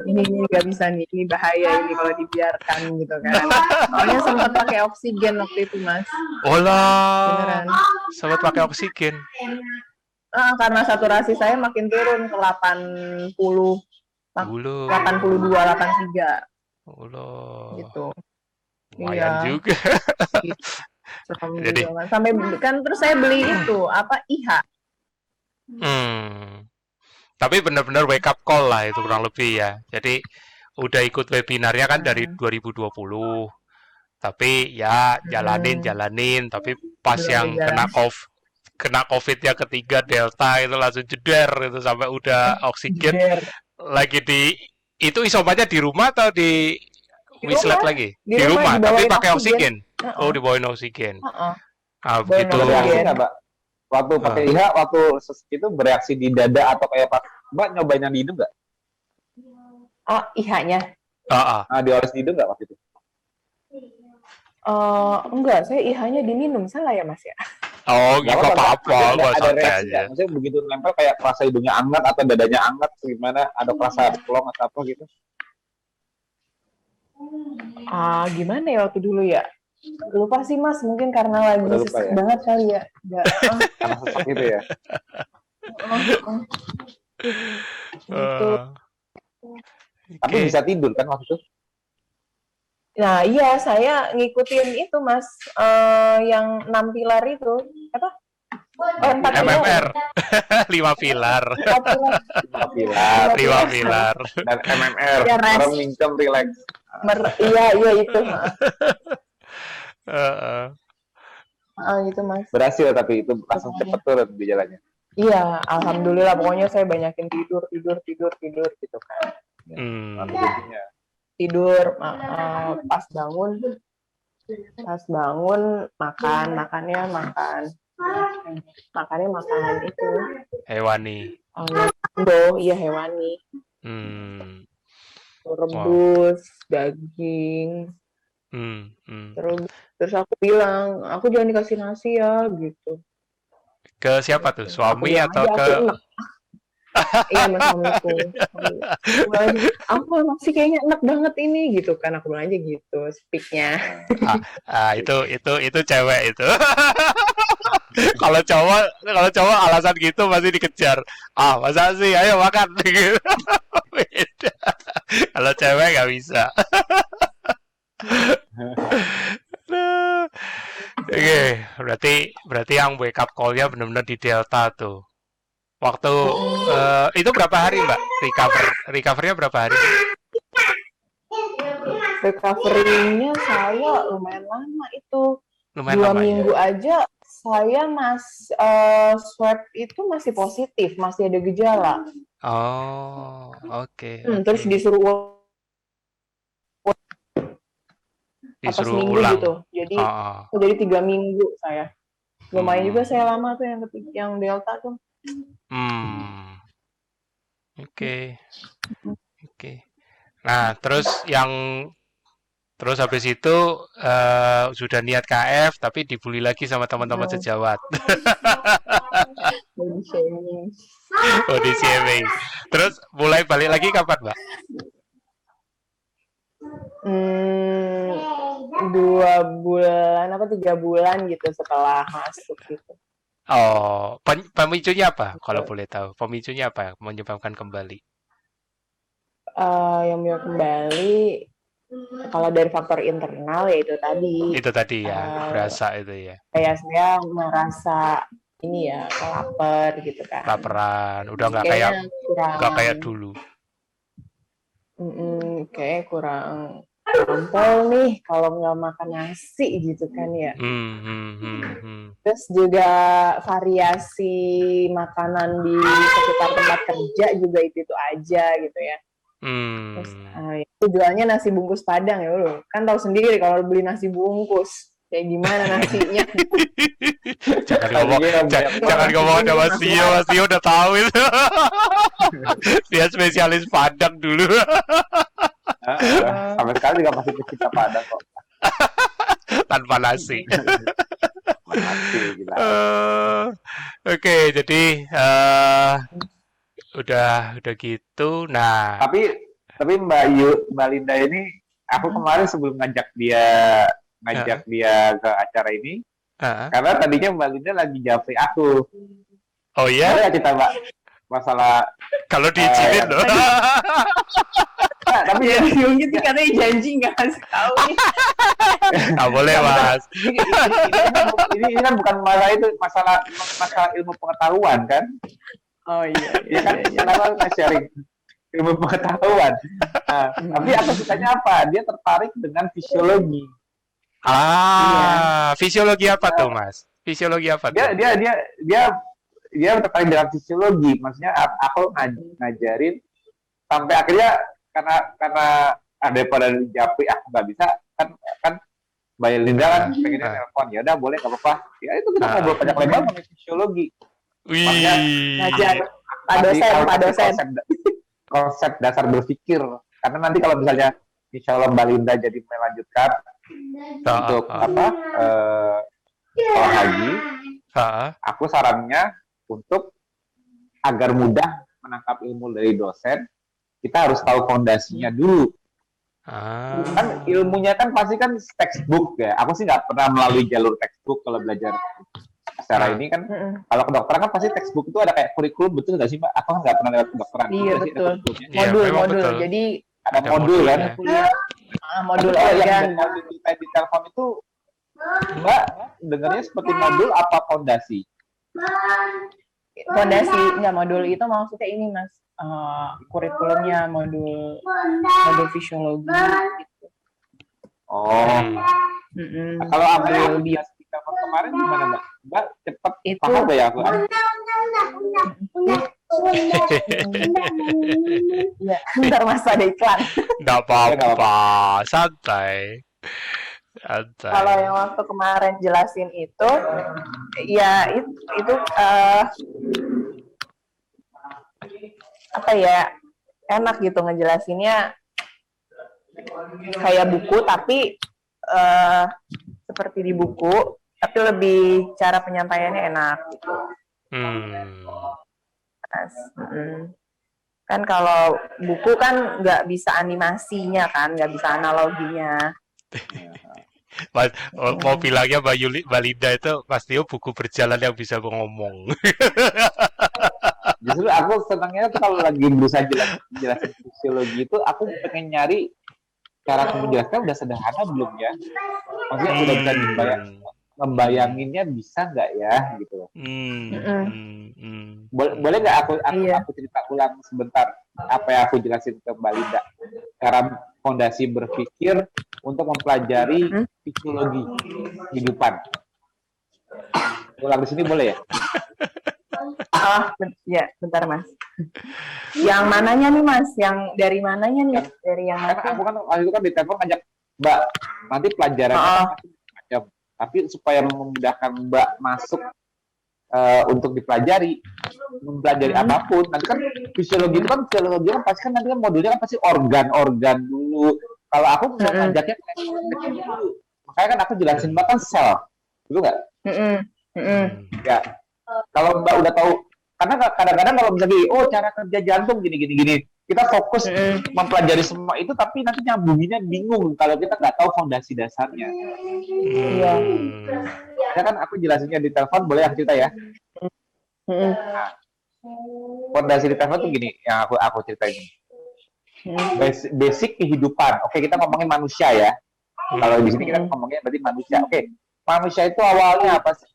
ini nggak bisa nih, ini bahaya ini kalau dibiarkan gitu kan. Soalnya sempat pakai oksigen waktu itu Mas. Olah, sempat pakai oksigen. Karena saturasi saya makin turun ke 82, 83. Olah. Gitu. Lumayan juga. Jadi sampai kan terus saya beli itu IH. Tapi benar-benar wake up call lah itu kurang lebih ya. Jadi udah ikut webinarnya kan dari 2020. Tapi ya jalanin, tapi pas yang kena COVID-nya ketiga Delta itu langsung jeder itu sampai udah oksigen lagi itu isomannya di rumah atau di wislet lagi? Di rumah tapi pakai oksigen. Oh, dibawain oksigen. Begitu. Waktu pakai IH, waktu itu bereaksi di dada atau kayak Mbak nyobain yang di hidung nggak? Oh, IH-nya? Dioles di hidung nggak waktu itu? Enggak, saya IH-nya diminum, salah ya Mas ya? Oh, nggak apa-apa, nggak ada reaksi aja. Maksudnya begitu nempel kayak rasa hidungnya hangat atau dadanya hangat, gimana? Ada rasa plong atau apa gitu? Gimana ya waktu dulu ya? Lupa sih Mas, mungkin karena lagi sesak banget kali ya. Karena sesak gitu ya? Gitu. Tapi bisa tidur kan waktu itu? Nah iya, saya ngikutin itu Mas, yang 6 pilar itu. Apa? 4 MMR. 5 pilar. 5 pilar. Dan MMR, orang mingkem relax. Iya itu. Gitu Mas. Berhasil tapi itu langsung cepet turun di jalannya. Iya, alhamdulillah. Pokoknya saya banyakin tidur gitu kan. Tidur, pas bangun makannya makan itu. Hewani. Iya hewani. Rebus, daging. Terus aku bilang, aku jangan dikasih nasi ya, gitu. Ke siapa tuh? Suami atau ke? Iya, mas suamiku. Aku nasi kayaknya enak banget ini, gitu kan. Aku bilang aja gitu, speak-nya. Itu cewek itu. Kalau cowok alasan gitu pasti dikejar. Masa sih? Ayo makan. Gitu. Beda. Kalau cewek nggak bisa. Oke, berarti yang wake up call-nya benar-benar di Delta tuh. Waktu itu berapa hari Mbak? Recover-nya berapa hari? Recovery-nya saya lumayan lama itu. 2 minggu aja saya swab itu masih positif, masih ada gejala. Oh, oke. Terus disuruh apa Disuruh seminggu ulang. gitu. Jadi Oh, jadi 3 minggu saya. Lumayan juga hmm, saya lama tuh yang Delta tuh. hmm, oke, oke. Nah, terus habis itu sudah niat KF tapi dibully lagi sama teman-teman Hmm, sejawat. body shaming. Oh, di CMA. Terus mulai balik lagi kapan, Mbak? Hmm, 2 bulan apa 3 bulan gitu setelah masuk gitu. Oh, pemicunya apa? Kalau boleh tahu, pemicunya apa yang menyebabkan kembali? Yang mau kembali kalau dari faktor internal yaitu tadi Itu tadi ya, eh, berasa itu ya. kayak saya merasa ini ya lapar gitu kan. Laparan, udah Kayaknya nggak kurang kayak dulu. kayak kurang tampil nih kalau nggak makan nasi gitu kan ya. Hmm, hmm, hmm, hmm. Terus juga variasi makanan di sekitar tempat kerja juga itu aja gitu ya. Terus Hmm. itu jualnya nasi bungkus Padang ya lo. Kan tahu sendiri kalau beli nasi bungkus kayak gimana nasinya. Jangan ngomong, Tadinya banyak jangan ngomong ada Mas Nasi Tio, Mas Tio udah tahu itu. Dia spesialis Padang dulu. sampai sekarang juga masih pecinta Padang kok. Tanpa nasi. Masih gila. Oke, jadi udah gitu. Nah, Tapi Mbak Linda ini, aku kemarin sebelum ngajak dia ke acara ini, ah, karena tadinya Mbak Linda lagi japri aku. oh Ada ya, nggak cerita Mbak masalah kalau diizinin loh. tapi Ya mungkin sih katanya janji nggak kasih tahu nih. Nggak boleh, Mas. ini kan bukan masalah ilmu pengetahuan kan? Oh iya, Ya kan kenapa nge-sharing ilmu pengetahuan. Nah, tapi aku sukanya apa? Dia tertarik dengan fisiologi. Fisiologi apa tuh, Mas? Fisiologi apa Dia tuh? dia dia dia dia tertarik dengan fisiologi. Maksudnya aku ngajarin sampai akhirnya karena ada pada japri aku nggak bisa kan Mbak Linda kan pengennya telepon, ya udah boleh nggak apa-apa. Ya itu kita ngobrol panjang lebar mengenai fisiologi. Makanya Ngajar Pak kasih dosen, tahu Pak dosen. konsep dasar berpikir. Karena nanti kalau misalnya insya Allah Mbak Linda jadi melanjutkan untuk sekolah haji, aku sarannya untuk agar mudah menangkap ilmu dari dosen, kita harus tahu fondasinya dulu. Kan ilmunya kan pasti kan textbook ya. Aku sih nggak pernah melalui jalur textbook kalau belajar secara ini kan. Kalau kedokteran kan pasti textbook itu ada kayak kurikulum, betul nggak sih Mbak? Aku kan nggak pernah lewat kedokteran. Iya betul. Iya, Modul. betul. Jadi ada modul kan. kuliah modul Yang organ. modul kita di telepon itu Mbak dengarnya seperti modul apa fondasi? Fondasi nggak modul itu maksudnya ini Mas. Kurikulumnya modul fisiologi gitu. Oh. Kalau ambil Bio. di telepon kemarin gimana Mbak? Mbak cepet Itu- paham gak ya aku? Ya, bentar Mas ada iklan. Nggak apa-apa, santai. Santai. Kalau yang waktu kemarin jelasin itu, ya itu apa ya, enak gitu ngejelasinnya kayak buku tapi seperti di buku tapi lebih cara penyampaiannya enak gitu. Kan kalau buku kan nggak bisa animasinya kan, nggak bisa analoginya. Mas, mau bilangnya Mbak Linda itu pasti buku berjalan yang bisa ngomong. Justru aku senangnya tuh kalau lagi berusaha jelasin fisiologi itu, aku pengen nyari cara menjelaskan udah sederhana belum ya? Maksudnya udah bisa ngebayanginnya bisa nggak ya gitu. Boleh nggak aku cerita ulang sebentar apa yang aku jelasin ke Mbak Linda? Cara fondasi berpikir untuk mempelajari fisiologi kehidupan. Ulang di sini boleh ya? Ya, bentar Mas. Yang mananya nih Mas? Yang dari mananya nih? Dari yang Karena aku kan waktu itu kan di telepon Mbak, nanti pelajarannya kan Ah, pasti macam, tapi supaya memudahkan Mbak masuk untuk mempelajari mm, apapun. Nanti kan fisiologi kan pasti kan nanti kan modulnya kan pasti organ-organ dulu. Kalau aku mau mm, ngajaknya ke level kecil dulu, makanya kan aku jelasin Mbak kan sel, dulu nggak? mm, mm, Hmm. Ya, kalau Mbak udah tahu, karena kadang-kadang kalau misalnya oh cara kerja jantung gini, kita fokus mm. mempelajari semua itu, tapi nanti nyambunginnya bingung kalau kita nggak tahu fondasi dasarnya. Iya. Hmm. Ya kan aku jelasinnya di telepon, boleh aku cerita ya? Mm, Nah, fondasi di telepon tuh gini, yang aku ceritain ini. mm, Basic kehidupan. Oke, kita ngomongin manusia ya. Kalau di Hmm. sini kita mm. ngomongin berarti manusia. Oke, manusia itu awalnya apa sih?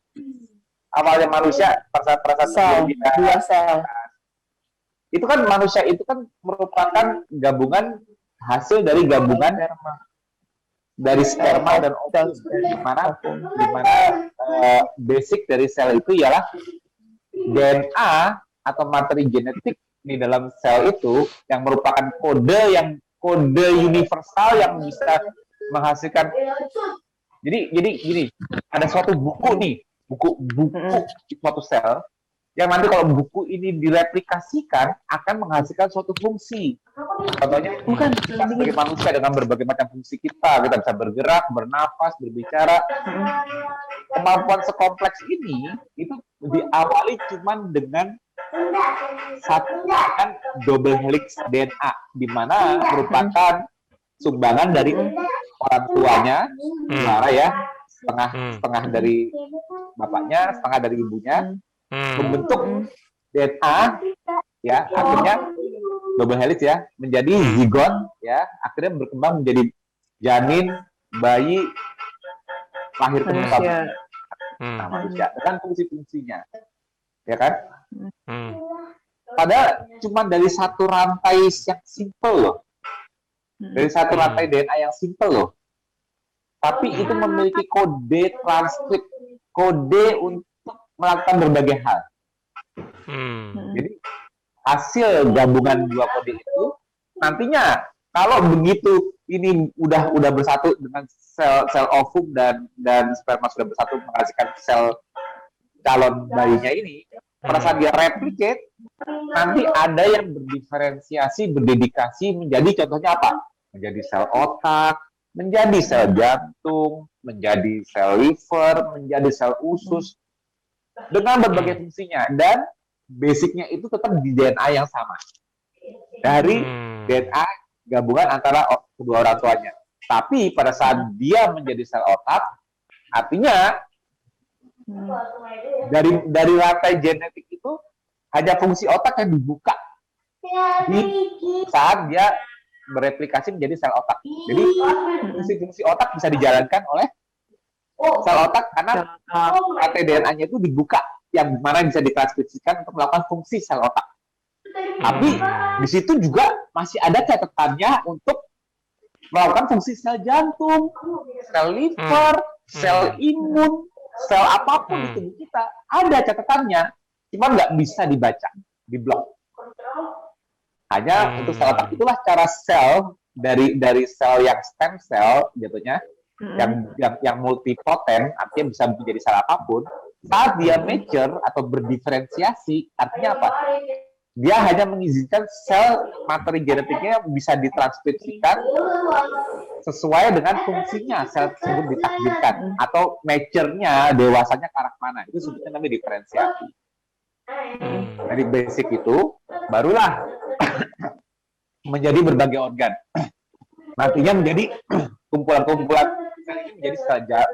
Awalnya manusia perasaan Sel, sebelum kita dua sel. itu kan manusia itu kan merupakan gabungan hasil dari gabungan Sperma. dari sperma dan Sel ovum, sperma. di mana basic dari sel itu ialah DNA atau materi genetik di dalam sel itu yang merupakan kode universal yang bisa menghasilkan. Jadi gini, ada suatu buku nih, buku Mm, suatu sel yang nanti kalau buku ini direplikasikan akan menghasilkan suatu fungsi. Contohnya bukan, kita sebagai manusia dengan berbagai macam fungsi kita bisa bergerak, bernafas, berbicara. Kemampuan sekompleks ini itu diawali cuman dengan satu dengan double helix DNA, di mana merupakan sumbangan dari orang tuanya, Clara ya, setengah dari bapaknya, setengah dari ibunya, membentuk DNA ya, akhirnya double helix ya, menjadi zigot ya, akhirnya berkembang menjadi janin, bayi, lahir ke muka manusia. manusia dengan fungsi-fungsinya, ya kan? Hmm. Padahal cuma dari satu rantai yang simple loh, dari satu rantai DNA yang simple loh, tapi itu memiliki kode transkrip, kode untuk melakukan berbagai hal. Jadi hasil gabungan dua kode itu nantinya kalau begitu ini udah bersatu dengan sel ovum dan sperma sudah bersatu menghasilkan sel calon bayinya ini, pada saat dia replicate nanti ada yang berdiferensiasi, berdedikasi menjadi, contohnya apa? Menjadi sel otak, menjadi sel jantung, menjadi sel liver, menjadi sel usus dengan berbagai fungsinya, dan basicnya itu tetap di DNA yang sama dari DNA gabungan antara kedua orang tuanya. Tapi pada saat dia menjadi sel otak, artinya dari rantai genetik itu hanya fungsi otak yang dibuka di saat dia bereplikasi menjadi sel otak. Jadi fungsi-fungsi otak bisa dijalankan oleh sel otak karena rantai DNA-nya itu dibuka, yang mana bisa ditranskripsikan untuk melakukan fungsi sel otak. Tapi di situ juga masih ada catatannya untuk melakukan fungsi sel jantung, sel liver, sel imun, sel apapun di tubuh kita. Ada catatannya, cuma nggak bisa dibaca, di blok. Hanya untuk sel otak itulah cara sel dari sel yang stem cell jatuhnya, yang multipoten, artinya bisa menjadi sel apapun. Saat dia mature atau berdiferensiasi, artinya apa? Dia hanya mengizinkan sel materi genetiknya bisa ditranskripsikan sesuai dengan fungsinya sel tersebut ditakdirkan, atau mature-nya, dewasanya ke arah mana, itu sebutnya namanya diferensiasi. Dari basic itu barulah menjadi berbagai organ, nantinya menjadi kumpulan-kumpulan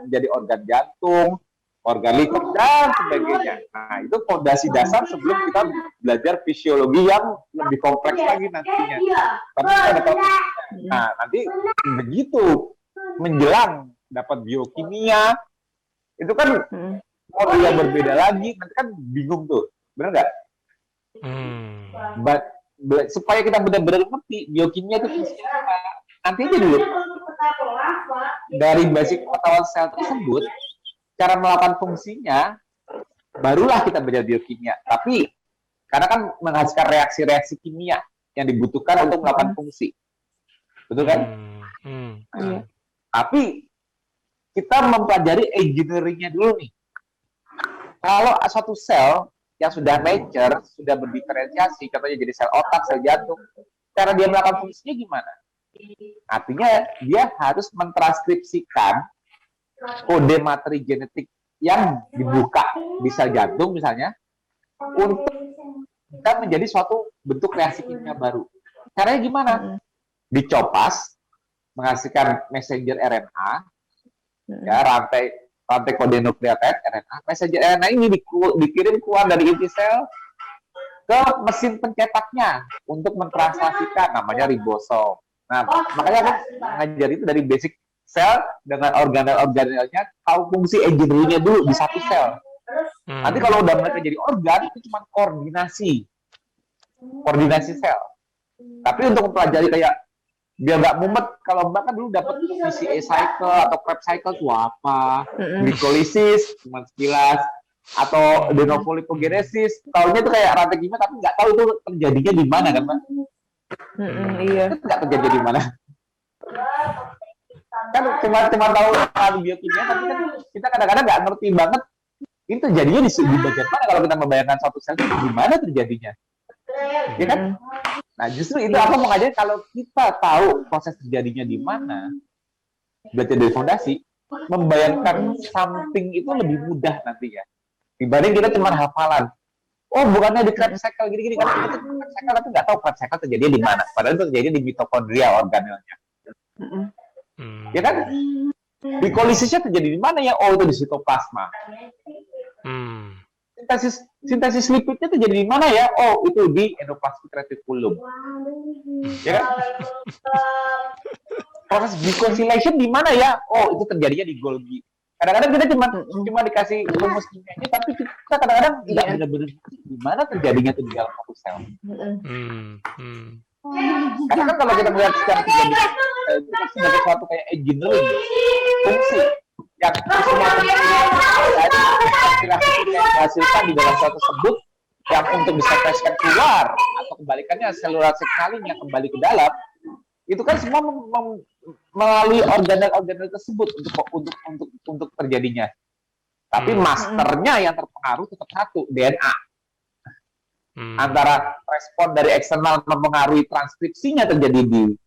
menjadi organ jantung, organ liver, dan sebagainya. Nah, itu fondasi dasar sebelum kita belajar fisiologi yang lebih kompleks lagi nantinya. Tapi kita dapat, nah, nanti begitu menjelang dapat biokimia, itu kan modul yang berbeda lagi, nanti kan bingung tuh, benar nggak? Supaya kita benar-benar ngerti biokimia itu fungsinya apa, nanti aja dulu dari basic pengetahuan sel tersebut, cara melakukan fungsinya, barulah kita belajar biokimia. Tapi karena kan menghasilkan reaksi-reaksi kimia yang dibutuhkan untuk melakukan fungsi, betul kan? Tapi kita mempelajari engineering-nya dulu nih. Kalau suatu sel yang sudah mature, sudah berdiferensiasi, contohnya jadi sel otak, sel jantung, cara dia melakukan fungsinya gimana? Artinya dia harus mentranskripsikan kode materi genetik yang dibuka di sel jantung misalnya untuk kita menjadi suatu bentuk reaksi kimia baru. Caranya gimana? Dicopas, menghasilkan messenger RNA, ya rantai kode nukleotida RNA. Messenger RNA ini dikirim keluar dari inti sel ke mesin pencetaknya untuk mentranslasikan, namanya ribosom. Nah, makanya aku ngajar itu dari basic sel dengan organel-organelnya, tahu fungsi engineering-nya dulu di satu sel. Nanti kalau udah mereka jadi organ, itu cuma koordinasi sel. Tapi untuk mempelajari kayak biar nggak mumet, kalau Mbak kan dulu dapat VCA cycle atau Krebs cycle itu apa, glikolisis cuma sekilas, atau de novo lipogenesis, tahunya itu kayak rantai kimia tapi nggak tahu itu terjadinya di mana kan Mbak? Iya. Itu nggak terjadi di mana. Kan cuma tahu biokimia, tapi kan kita kadang-kadang nggak ngerti banget ini terjadinya di bagian mana. Kalau kita membayangkan suatu sel itu di mana terjadinya, ya kan? Nah justru itu aku mau ngajarin, kalau kita tahu proses terjadinya di mana, belajar dari fondasi, membayangkan something itu lebih mudah nantinya dibanding kita cuma hafalan. Oh bukannya di Krebs cycle gini-gini, karena kita Krebs cycle tapi nggak tahu Krebs cycle terjadi di mana. Padahal itu terjadi di mitokondria organelnya. Ya kan? Glikolisisnya terjadi di mana ya? Oh itu di sitoplasma. Sintesis lipidnya terjadi di mana ya? Oh itu di endoplasmic reticulum. Ya kan? Proses glycosylation di mana ya? Oh itu terjadinya di Golgi. Kadang-kadang kita cuma dikasih rumus kimianya, tapi kita kadang-kadang nggak benar-benar di mana terjadinya itu di dalam satu sel. Karena kan kalau kita melihat secara terjadi itu kan sebagai suatu kayak engineering fungsi yang semua yang dihasilkan di dalam suatu sebut yang untuk disekresikan keluar atau kebalikannya selular signaling yang kembali ke dalam, itu kan semua melalui organel-organel tersebut untuk terjadinya. Tapi masternya yang terpengaruh tetap satu, DNA. Antara respon dari eksternal mempengaruhi transkripsinya terjadi di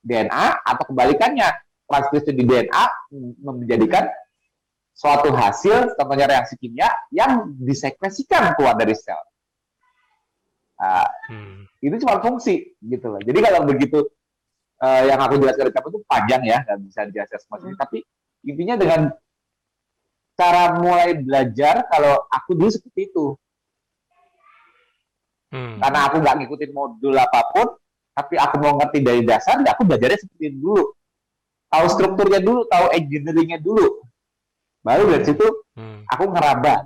DNA atau kebalikannya, transkripsi di DNA menjadikan suatu hasil, contohnya reaksi kimia yang disekresikan keluar dari sel. Itu cuma fungsi gitu loh. Jadi kalau begitu yang aku jelaskan kamu itu panjang ya, dan bisa dijelaskan semua ini. Tapi intinya dengan cara mulai belajar, kalau aku dulu seperti itu. Karena aku nggak ngikutin modul apapun, tapi aku mau ngerti dari dasar, ya aku belajarnya seperti itu dulu. Tahu strukturnya dulu, tahu engineering-nya dulu. Baru dari situ aku ngeraba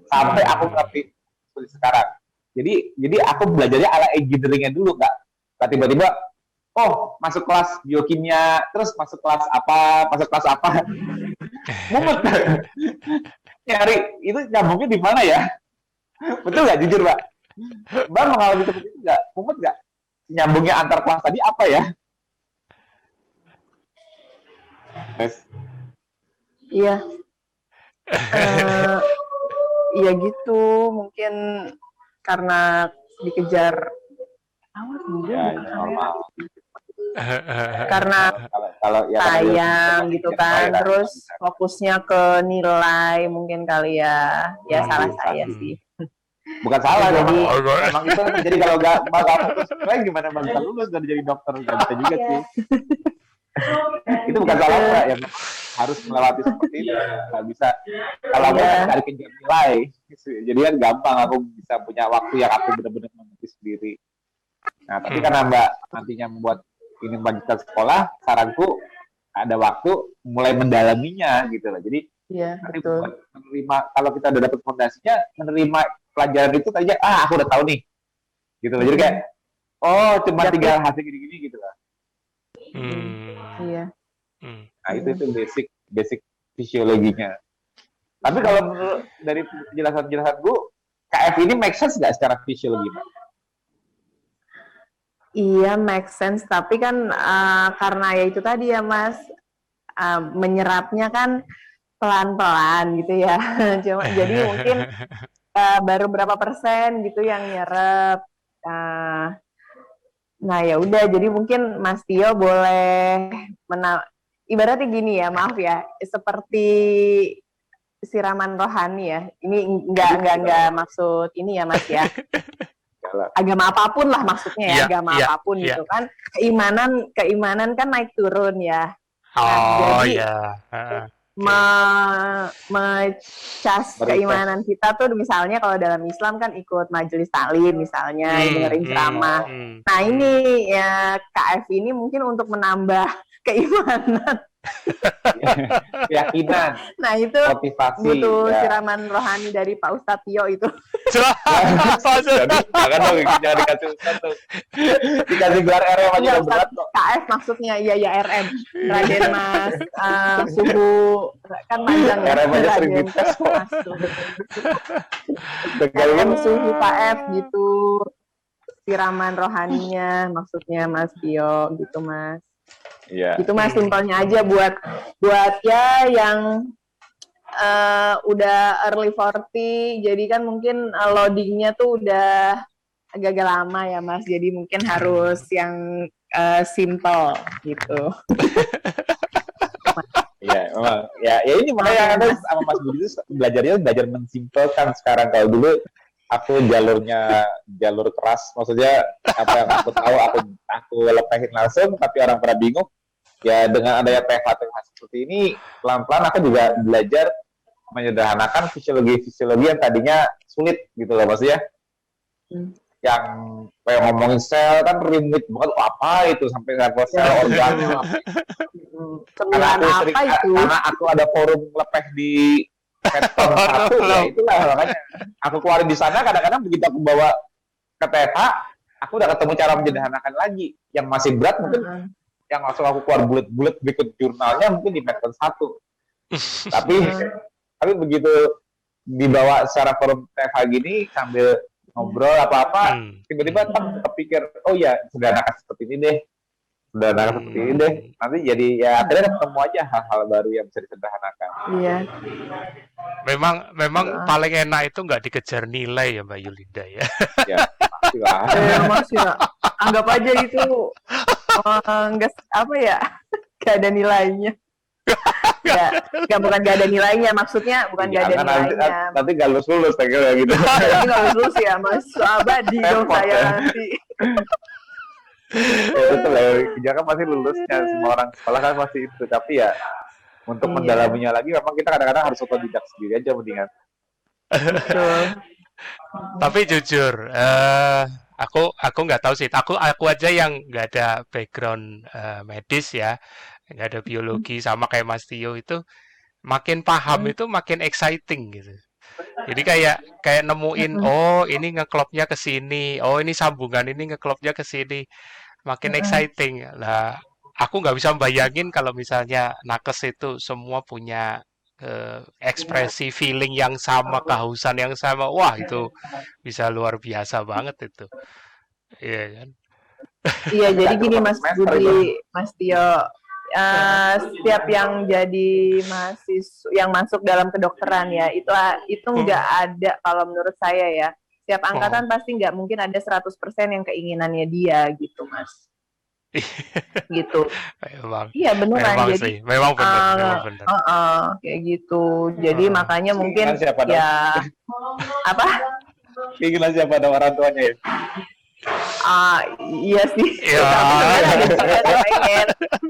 sampai aku ngerti seperti sekarang. Jadi aku belajarnya ala engineering-nya dulu, nggak tiba-tiba oh masuk kelas biokimia, terus masuk kelas apa, mumet. Nyari itu nyambungnya di mana ya? Betul nggak, jujur Mbak? Mbak mengalami seperti itu nggak? Mumet nggak? Nyambungnya antar kelas tadi apa ya? Yes. Iya. Iya gitu, mungkin karena dikejar awas Ya, normal. karena Kalau ya, sayang gitu kan, ya, terus fokusnya ke nilai mungkin kali ya, salah saya sih. bukan salah, Jadi emang itu jadi kalau nggak fokus, gimana Mbak bisa lulus dan jadi dokter, nggak bisa juga sih. Itu bukan salah Mbak, yang harus melewati seperti itu, nggak bisa. Kalau aku cari kejar nilai, jadi kan gampang, aku bisa punya waktu yang aku benar-benar mengerti sendiri. Nah, tapi karena Mbak nantinya membuat ini melanjutkan sekolah, saranku ada waktu mulai mendalaminya gitu loh. Jadi nanti menerima, kalau kita udah dapat fondasinya, menerima pelajaran itu aja, aku udah tahu nih, gitu loh. Jadi kayak, oh cuma tinggal hasil gini-gini gitu loh. Iya. Nah itu basic fisiologinya. Tapi kalau menurut dari penjelasan Bu, KF ini make sense nggak secara fisiologi, Mbak? Iya, make sense. Tapi kan karena ya itu tadi ya Mas, menyerapnya kan pelan-pelan gitu ya. Cuma jadi mungkin baru berapa persen gitu yang nyerap. Nah ya udah, jadi mungkin Mas Tio boleh ibaratnya gini ya, maaf ya, seperti siraman rohani ya. Ini enggak maksud ini ya Mas ya. Agama apapun lah maksudnya ya, agama apapun gitu kan. Keimanan kan naik turun ya. Nah, jadi mecas keimanan kita tuh misalnya kalau dalam Islam kan ikut majelis taklim misalnya, dengerin ceramah. Nah ini ya KF ini mungkin untuk menambah keimanan, keyakinan. Nah itu motivasi, butuh siraman rohani dari Pak Ustadz Tio itu. Jangan dong, jangan dikasih Ustadz tuh. Dikasih gelar RM aja udah berat kok. KF maksudnya, iya RM. Raden Mas Suhu, kan panjang ya. RM aja sering dites kok. RM Suhu KF gitu. Siraman rohaninya maksudnya Mas Tio gitu Mas. Iya. Itu Mas, simpelnya aja buat ya yang udah early 40, jadi kan mungkin loadingnya tuh udah agak lama ya Mas, jadi mungkin harus yang simple gitu. Iya, memang. Ya ini makanya ada sama Mas Budi itu belajar mensimpelkan sekarang. Kalau dulu aku jalur keras, maksudnya apa yang aku tahu aku lepehin langsung, tapi orang pada bingung. Ya dengan adanya TH seperti ini, pelan-pelan aku juga belajar menyederhanakan fisiologi yang tadinya sulit gitu loh Mas ya. Yang kayak ngomongin sel kan rumit banget, apa itu sampai level sel organnya. Karena aku ada forum lepeh di Peton 1 ya, itulah makanya aku keluarin di sana. Kadang-kadang begitu aku bawa ke TH, aku udah ketemu cara menyederhanakan lagi. Yang masih berat mungkin yang langsung aku keluar bulet-bulet berikut jurnalnya mungkin di Peton 1. Tapi begitu dibawa secara forum TH gini sambil ngobrol apa-apa, tiba-tiba kepikir, oh ya sederhanakan seperti ini deh. Nanti jadi ya akhirnya ketemu aja hal-hal baru yang bisa disederhanakan. Iya. Memang paling enak itu nggak dikejar nilai ya Mbak Yulinda ya. Ya, pastilah. Mas ya, anggap aja itu nggak apa ya, nggak ada nilainya. Bukan nggak ada nilainya, maksudnya bukan nggak ada nilainya. Nanti nggak lulus kayak gitu. Nanti nggak lulus ya Mas, abadi dong saya nanti. Betul lah, jangan pasti lulusnya, semua orang sekolah kan pasti itu, tapi ya untuk mendalaminya lagi memang kita kadang-kadang harus otodidak sendiri aja mendingan. Betul. Tapi jujur, aku nggak tahu sih, aku aja yang nggak ada background medis ya, nggak ada biologi, sama kayak Mas Tio itu makin paham itu makin exciting gitu. Jadi kayak nemuin, oh ini ngeklopnya ke sini, oh ini sambungan ini ngeklopnya ke sini, makin exciting. Lah, aku nggak bisa bayangin kalau misalnya nakes itu semua punya ekspresi feeling yang sama, kehausan yang sama. Wah, itu bisa luar biasa banget itu. Iya kan? Iya, jadi gini Mas Budi, Mas Tio, setiap yang jadi mahasiswa yang masuk dalam kedokteran ya, itu nggak ada, kalau menurut saya ya, setiap angkatan pasti nggak mungkin ada 100% yang keinginannya dia gitu Mas. Gitu. Iya beneran, jadi memang benar. Kayak gitu. Jadi makanya mungkin ya apa? Keinginan siapa dong, orang tuanya ya? Iya sih. Ya.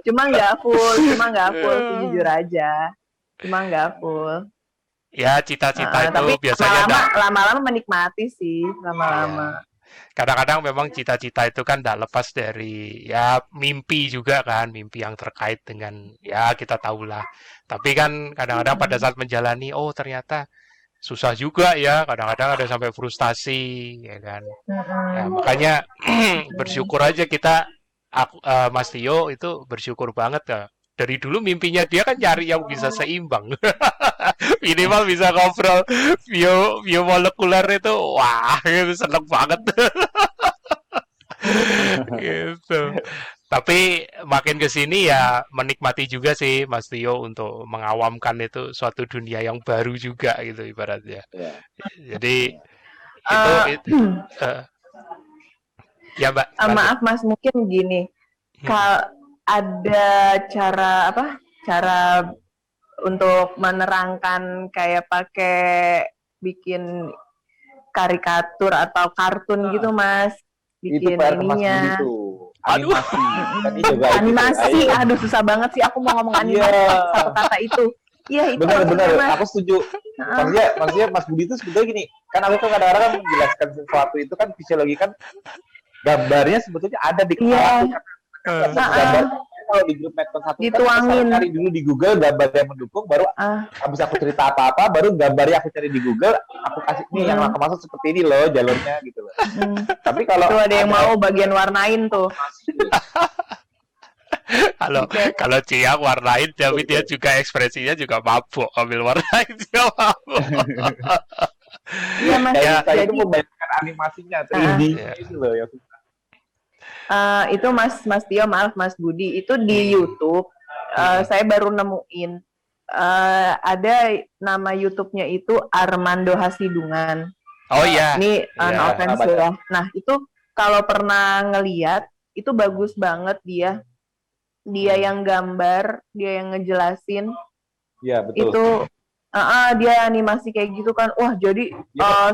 Cuma nggak full, jujur aja. Cuma nggak full. Ya, cita-cita itu tapi biasanya lama-lama menikmati sih, lama-lama. Kadang-kadang memang cita-cita itu kan tidak lepas dari ya mimpi juga kan, mimpi yang terkait dengan ya kita tahulah. Tapi kan kadang-kadang pada saat menjalani, oh ternyata susah juga ya, kadang-kadang ada sampai frustasi ya kan. Ya, makanya bersyukur aja kita, Mas Tio itu bersyukur banget ya. Dari dulu mimpinya dia kan cari yang bisa seimbang. Minimal bisa ngobrol biomolekuler itu, wah itu seneng banget. Gitu. Tapi makin ke sini ya menikmati juga sih Mas Tio untuk mengawamkan itu suatu dunia yang baru juga gitu ibaratnya. Ya. Jadi itu, Eh, eh, ya Mbak, lanjut. maaf Mas, mungkin gini, Hmm. ada cara apa? Cara untuk menerangkan kayak pakai bikin karikatur atau kartun gitu Mas, Itu bikin PR ke Mas Budi ininya. tuh. Aduh. Animasi. Tadi juga itu tuh. Animasi, Ayo. aduh susah banget sih aku mau ngomong animasi Iya. satu kata itu. Iya itu Benar-benar, maksudnya Mas. aku setuju. Maksudnya Mas Budi itu sebetulnya gini, kan aku kan kadang-kadang kan menjelaskan sesuatu itu kan fisiologi kan gambarnya sebetulnya ada di kepala Iya. aku kan. Nggak bisa gambar. Kalau di grup Medcon 1 kan Dituangin. saya cari dulu di Google gambar yang mendukung, baru habis aku cerita apa-apa, baru gambarnya aku cari di Google, aku kasih nih yang aku maksud seperti ini loh jalurnya gitu loh. Tapi kalau Tuh ada yang mau bagian warnain tuh. Kalau Cia warnain, tapi dia juga ekspresinya juga mabuk, ambil warnain dia mabuk. Iya Mas. Kayak saya Jadi itu membayangkan animasinya 3D itu loh ya. itu Mas Tio, maaf Mas Budi, itu di YouTube saya baru nemuin ada nama YouTube-nya itu Armando Hasidungan. Oh iya. Ini Iya. offense ya. Nah itu kalau pernah ngeliat itu bagus banget dia yang gambar, dia yang ngejelasin. Iya betul. Itu dia animasi kayak gitu kan. Wah, jadi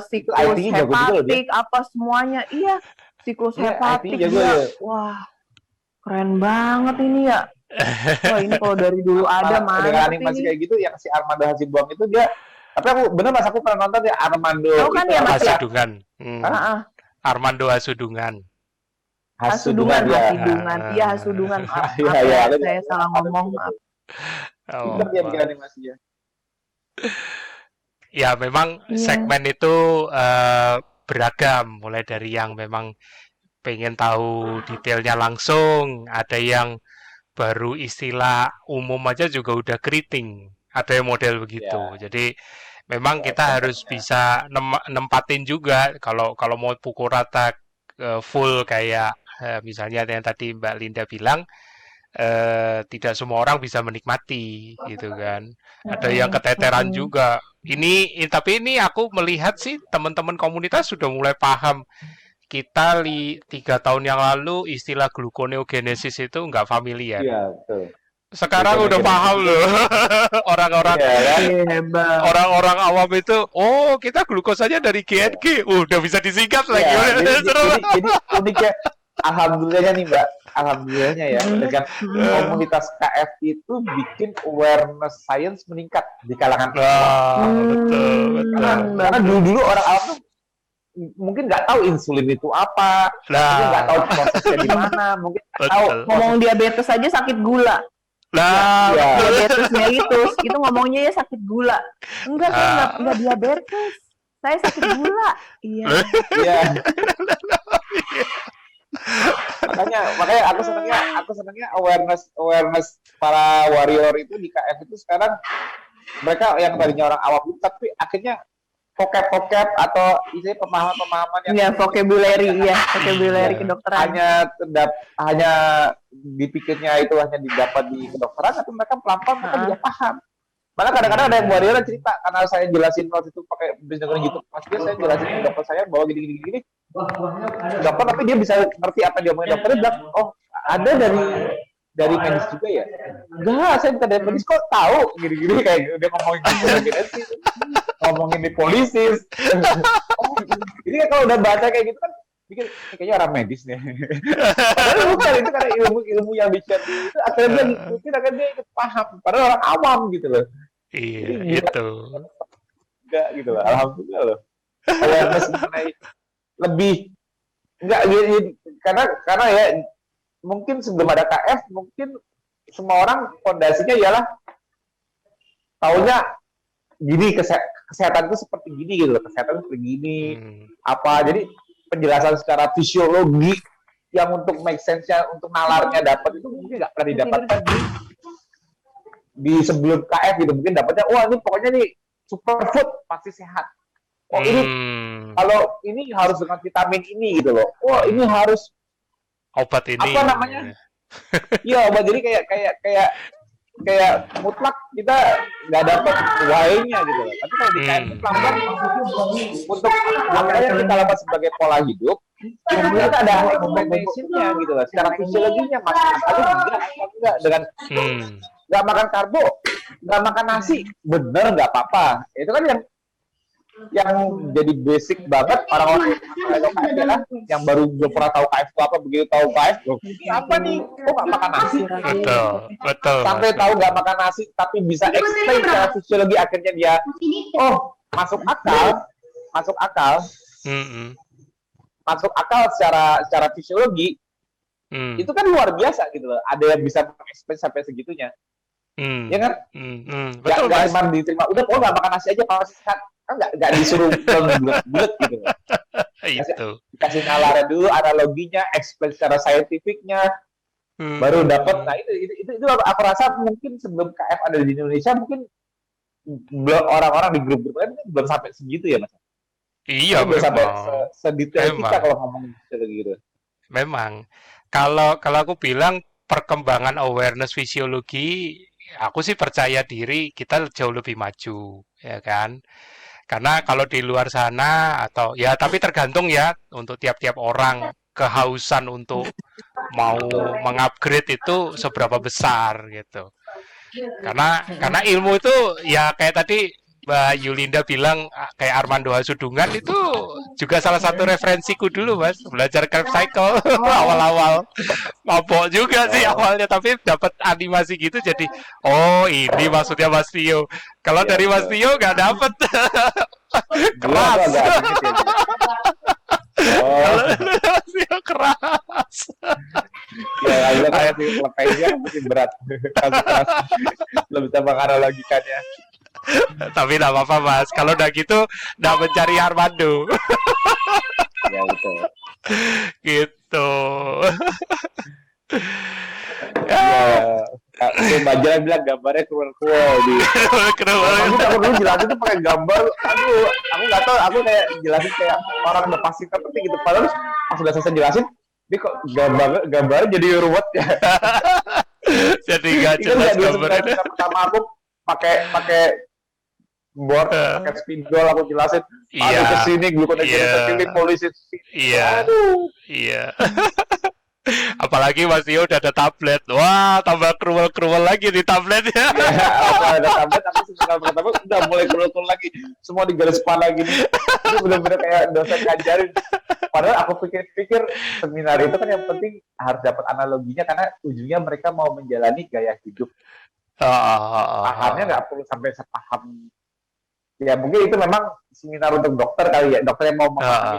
siklus IT-nya jago juga loh dia. hepatik apa semuanya. Iya, siklus Iya, hepatik IT-nya jago dia. ya. Wah, keren banget ini ya. Wah, ini kalau dari dulu ada Dengan mana animasi ini. kayak gitu yang si Armando Hasibuan itu dia, tapi aku bener Mas, aku pernah nonton ya Armando Tahu kan itu ya, Mas, ya? Hasudungan. Armando Hasudungan. Hasudungan. Iya, Hasudungan. Maaf ya, Iya, saya salah ngomong. Maaf. Oh, Pinter dia bikin animasinya. ya memang Iya. segmen itu beragam, mulai dari yang memang pengen tahu detailnya langsung, ada yang baru istilah umum aja juga udah keriting, ada yang model begitu. Jadi memang kita harus bisa nempatin juga kalau mau pukul rata full kayak misalnya yang tadi Mbak Linda bilang, tidak semua orang bisa menikmati gitu kan. Ada yang keteteran juga. Tapi ini aku melihat sih teman-teman komunitas sudah mulai paham. Kita 3 tahun yang lalu istilah gluconeogenesis itu nggak familiar. Iya, betul. Sekarang udah paham loh. Orang-orang Hebat. orang-orang awam itu, oh kita glukosanya dari GNG, udah bisa disingkat lagi. Jadi uniknya, alhamdulillahnya nih Mbak, alhamdulillahnya ya, dengan komunitas KF itu bikin awareness science meningkat di kalangan betul. Karena dulu orang awam tuh mungkin nggak tahu insulin itu apa, mungkin nggak tahu prosesnya di mana, mungkin nggak tahu ngomong diabetes aja sakit gula. Diabetes mellitus itu ngomongnya ya sakit gula. Enggak, saya enggak diabetes. Saya sakit gula. Iya. makanya aku senangnya awareness para warrior itu di KF itu sekarang mereka yang tadinya orang awam itu tapi akhirnya vocab atau isinya pemahaman yang vocabulary kedokteran hanya dipikirnya itu hanya didapat di kedokteran, tapi mereka pelan-pelan mereka bisa paham. Malah kadang-kadang ada yang warrior cerita, karena saya jelasin waktu itu pakai business gitu, maksudnya saya jelasin ke dokter saya bahwa gini dokter, tapi dia bisa ngerti apa dia ngomongin. Dokternya bilang, oh ada dari medis juga ya? Enggak, saya bukan dari medis kok tahu gini-gini, kayak dia ngomongin ngomongin di polisi. Jadi kalau udah baca kayak gitu kan pikir kayaknya orang medis nih. Padahal bukan, itu karena ilmu yang di-share itu akhirnya dia ngikutin, akhirnya dia ikut paham. Padahal orang awam gitu loh. Iya, itu. Enggak gitu loh, alhamdulillah loh. Awareness mengenai lebih enggak karena ya mungkin sebelum ada KF mungkin semua orang fondasinya ialah taunya gini, kesehatan itu seperti gini gitu loh, kesehatan seperti gini apa, jadi penjelasan secara fisiologi yang untuk make sense-nya, untuk nalarnya dapat itu mungkin nggak pernah didapatkan di sebelum KF gitu. Mungkin dapatnya, wah ini pokoknya nih superfood pasti sehat. Oh ini kalau ini harus dengan vitamin ini gitu loh. Wah ini harus obat ini. Apa namanya? Iya, Mbak, jadi kayak mutlak kita nggak dapat why-nya gitu loh. Tapi kalau di KM itu pelan-pelan untuk apa yang kita lakukan sebagai pola hidup, kemudian kita ada explanation-nya gitu loh. Secara fisiologinya masuk akal enggak dengan nggak makan karbo, nggak makan nasi, bener nggak apa-apa. Itu kan yang jadi basic banget orang-orang yang baru belum pernah tahu KF itu apa, begitu tahu KF, loh, ini apa nih? Kok nggak makan nasi? Betul. Sampai tahu nggak makan nasi, tapi bisa explain secara fisiologi, akhirnya dia, oh masuk akal secara fisiologi. Itu kan luar biasa gitu loh. Ada yang bisa explain sampai segitunya, ya kan? Betul, Nggak Mas. cuma diterima, udah nggak makan nasi aja kalau sehat. Kan nggak disuruh bulat gitu loh. Itu. Dikasih nalarnya dulu, analoginya, explain secara saintifiknya, baru dapat. Nah itu aku rasa mungkin sebelum KF ada di Indonesia, mungkin belum, orang-orang di grup-grup lain belum sampai segitu ya, Mas. Iya, Belum sampai memang. sedetail kita Memang. kalau ngomongin gitu. Memang. Kalau aku bilang perkembangan awareness fisiologi, aku sih percaya diri kita jauh lebih maju, ya kan? Karena kalau di luar sana atau ya, tapi tergantung ya untuk tiap-tiap orang kehausan untuk mau mengupgrade itu seberapa besar gitu. Karena ilmu itu ya kayak tadi Mbak Yulinda bilang kayak Armando Hasudungan itu juga salah satu referensiku dulu, Mas, belajar Krebs Cycle awal-awal mabok juga sih awalnya, tapi dapat animasi gitu jadi oh ini maksudnya Mas Tio. Kalau dari Mas Tio nggak dapet. Keras. Kalau dari Mas Tio keras. Ya, itu kan lepasnya masih berat. Keras. Belum bisa menganalogikannya. Tapi nggak apa-apa, Mas. Kalau udah gitu, nggak mencari Armando. Ya betul. Gitu. Ya, Mbak Jalan bilang gambarnya keluar di. Aku tak perlu jelasin itu pakai gambar. Aduh, aku nggak tahu. Aku kayak jelasin kayak orang udah pasti ngerti gitu. Padahal pas udah selesai jelasin, dia kok gambarnya jadi ruwet ya. Jadi nggak Itu jelas nggak gambarnya. pertama aku pakai board, pakai spidol aku jelasin. Iya. Aduh kesini glukoneogenesis Iya. ini polisi. Iya. Aduh. Iya. Apalagi Mas Tio udah ada tablet. Wah, tambah kruwel-kruwel lagi di tabletnya. Ya, apa ada tablet, aku sebentar pertama udah mulai keluar lagi, semua di garis kepala gini. Itu benar-benar kayak dosen ngajarin. Padahal aku pikir-pikir seminar itu kan yang penting harus dapat analoginya, karena ujungnya mereka mau menjalani gaya hidup. Pahamnya nggak perlu sampai sepaham. Ya mungkin itu memang seminar untuk dokter kali ya, dokter yang mau memahami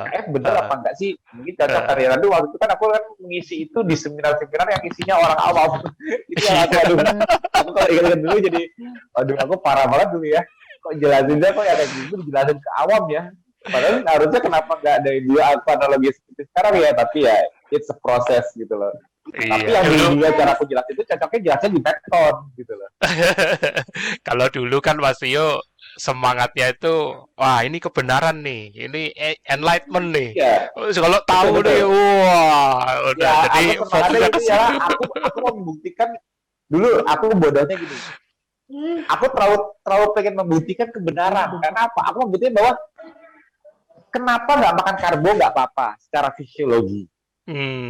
KF bener apa enggak sih, mungkin cocok kali. Lalu waktu itu kan aku mengisi itu di seminar-seminar yang isinya orang awam. Itu yang aku kalau ingat dulu jadi aku parah banget dulu ya, kok jelasinnya kok ada gitu dijelasin ke awam ya, padahal harusnya kenapa nggak dari dulu aku analogi seperti sekarang ya, tapi ya it's a process gitu loh. Tapi yang dulu cara aku jelasin itu cocoknya jelasnya di Tekton gitu loh. Kalau dulu kan Mas Tio semangatnya itu, wah ini kebenaran nih, ini enlightenment nih. Ya. Kalau tahu nih, wah udah Ya, jadi fokusnya ke situ. aku mau membuktikan dulu, aku bodohnya gini. Aku terlalu pengen membuktikan kebenaran. Karena apa? Aku membuktikan bahwa kenapa nggak makan karbo nggak apa-apa secara fisiologi.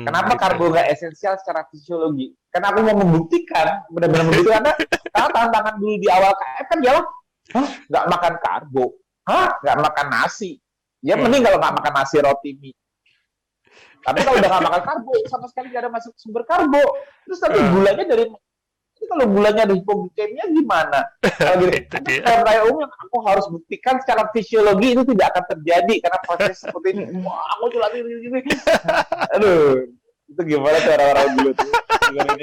Kenapa karbo nggak esensial secara fisiologi? Karena aku mau membuktikan, benar-benar membuktikan, karena tantangan dulu di awal KF kan dia nggak makan karbo, nggak makan nasi. Ya mending kalau nggak makan nasi roti mie. Tapi kalau udah nggak makan karbo, sama sekali nggak ada masuk sumber karbo. Terus tapi gulanya dari, kalau gulanya dari hipoglikemia gimana? Kalau gitu, raya umum yang aku harus buktikan secara fisiologi itu tidak akan terjadi karena proses seperti ini. Wah, aku tuh lagi gini. Aduh, itu gimana tuh orang-orang dulu tuh?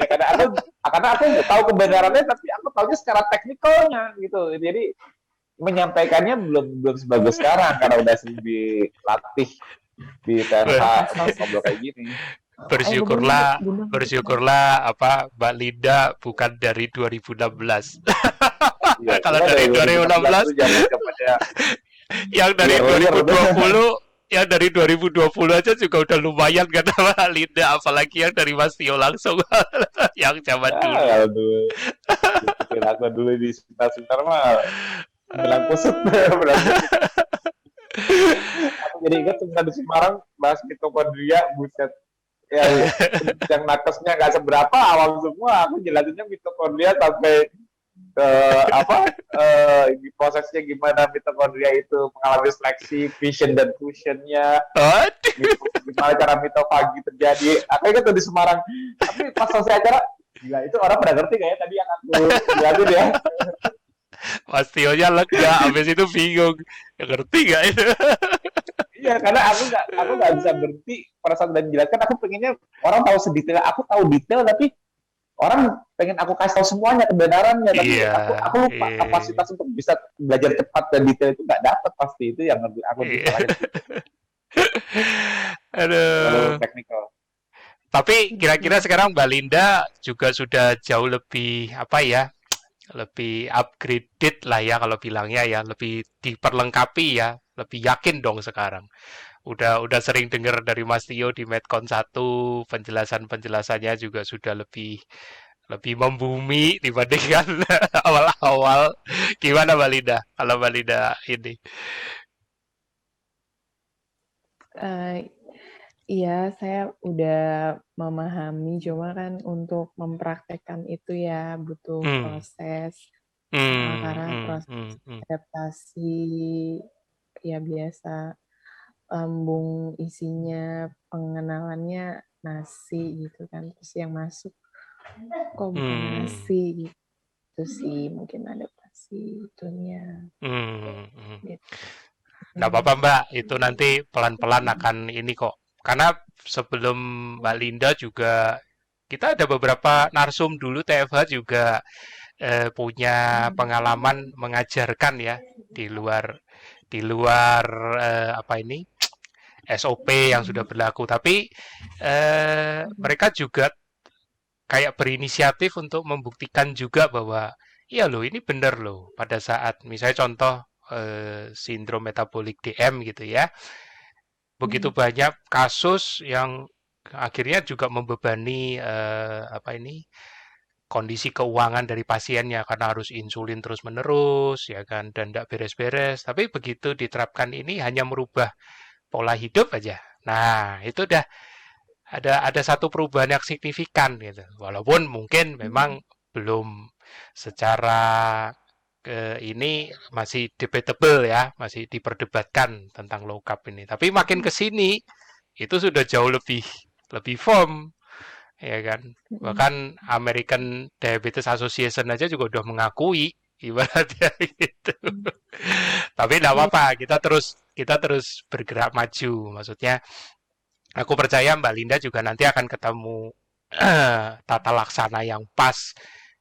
Karena aku tahu kebenarannya, tapi aku tahunya secara teknikalnya gitu. Jadi menyampaikannya belum sebagus sekarang karena udah sering dilatih di TNH ngobrol kayak gini. Bersyukurlah apa Mbak Linda bukan dari 2016. Ya, kalau dari 2016 yang dari 2020 yang dari 2020 aja juga udah lumayan kata Mbak Linda, apalagi yang dari Mas Tio langsung yang zaman dulu. Kalau dulu, aku dulu di sekitar mah bilang kusut, bilang kusut. Aku jadi ingat tentang di Semarang bahas mitokondria, buset. Ya, yang nakesnya nggak seberapa, awam semua. Aku jelasinnya mitokondria sampai prosesnya gimana mitokondria itu mengalami seleksi, fission dan fusionnya, gimana cara mitofagi terjadi. Aku ingat tuh di Semarang. Tapi pas selesai acara, gila itu orang pada ngerti kayaknya tadi yang aku jelasin ya. Mas Tio-nya lega, habis itu bingung. Ya, ngerti gak itu? Iya, karena aku nggak bisa berhenti pada saat udah menjelaskan. Aku pengennya orang tahu sedetail. Aku tahu detail, tapi orang pengen aku kasih tahu semuanya kebenarannya. Tapi aku lupa kapasitas untuk bisa belajar cepat dan detail itu nggak dapat pasti. Itu yang aku bisa Aduh. Teknikal. Tapi kira-kira sekarang Mbak Linda juga sudah jauh lebih lebih upgraded lah ya kalau bilangnya ya, lebih diperlengkapi ya, lebih yakin dong sekarang. Udah sering dengar dari Mas Tio di Medcon 1, penjelasannya juga sudah lebih membumi dibandingkan awal-awal. Gimana Mbak Linda? Kalau Mbak Linda ini? Iya, saya udah memahami, cuma kan untuk mempraktekkan itu ya butuh proses. Karena proses adaptasi ya biasa lambung isinya pengenalannya nasi gitu kan, terus yang masuk kok bukan nasi gitu sih, mungkin adaptasi itunya. Gitu. Nggak apa-apa Mbak, itu nanti pelan-pelan akan ini kok. Karena sebelum Mbak Linda juga kita ada beberapa narsum dulu TFH juga punya pengalaman mengajarkan ya di luar SOP yang sudah berlaku. Tapi mereka juga kayak berinisiatif untuk membuktikan juga bahwa iya loh ini benar loh pada saat misalnya contoh sindrom metabolik DM gitu ya. Begitu banyak kasus yang akhirnya juga membebani kondisi keuangan dari pasiennya karena harus insulin terus-menerus ya kan dan tidak beres-beres. Tapi begitu diterapkan ini hanya merubah pola hidup aja. Nah, itu udah ada satu perubahan yang signifikan gitu. Walaupun mungkin memang belum secara ini masih debatable ya, masih diperdebatkan tentang low carb ini. Tapi makin ke sini itu sudah jauh lebih firm, ya kan. Bahkan American Diabetes Association aja juga udah mengakui ibaratnya gitu. Tapi tidak apa-apa, kita terus bergerak maju. Maksudnya, aku percaya Mbak Linda juga nanti akan ketemu tata laksana yang pas.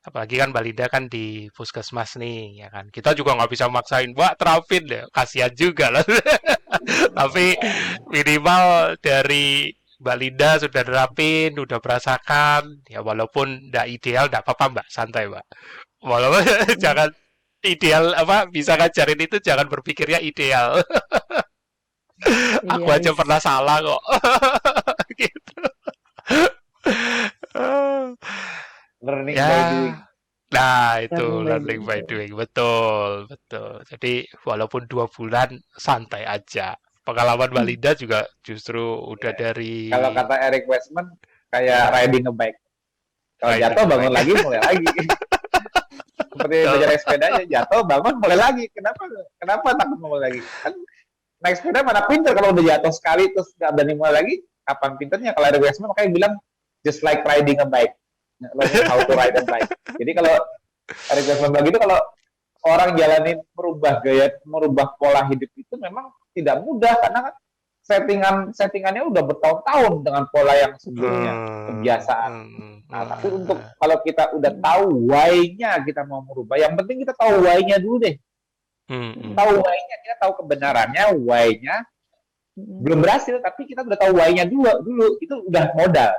Apalagi kan Mbak Linda kan di puskesmas nih, ya kan. Kita juga nggak bisa maksain, Mbak terapin deh, kasihan juga lah. Tapi minimal dari Mbak Linda sudah terapin, udah merasakan, ya walaupun nggak ideal, nggak apa-apa Mbak, santai Mbak. Walaupun jangan ideal bisa ngajarin itu jangan berpikirnya ideal. Aku aja pernah salah kok. Gitu. Learning by doing. Nah, itu learning by doing. Betul. Jadi, walaupun 2 bulan, santai aja. Pengalaman Mbak Linda juga justru udah dari... Kalau kata Eric Westman, kayak riding a bike. Kalau jatuh, bangun lagi, mulai lagi. Seperti belajar sepeda aja, jatuh, bangun, mulai lagi. Kenapa takut mulai lagi? Kan naik sepeda mana pinter kalau udah jatuh sekali, terus nggak berani mulai lagi, kapan pinternya? Kalau Eric Westman, makanya bilang, just like riding a bike. How to ride a bike. Jadi kalau Eric Westman begitu, kalau orang jalanin merubah pola hidup itu memang tidak mudah karena kan settingannya udah bertahun-tahun dengan pola yang sebelumnya, kebiasaan. Nah, tapi untuk kalau kita udah tahu why-nya kita mau merubah, yang penting kita tahu why-nya dulu deh. Tahu why-nya, kita tahu kebenarannya, why-nya belum berhasil, tapi kita udah tahu why-nya dulu itu udah modal.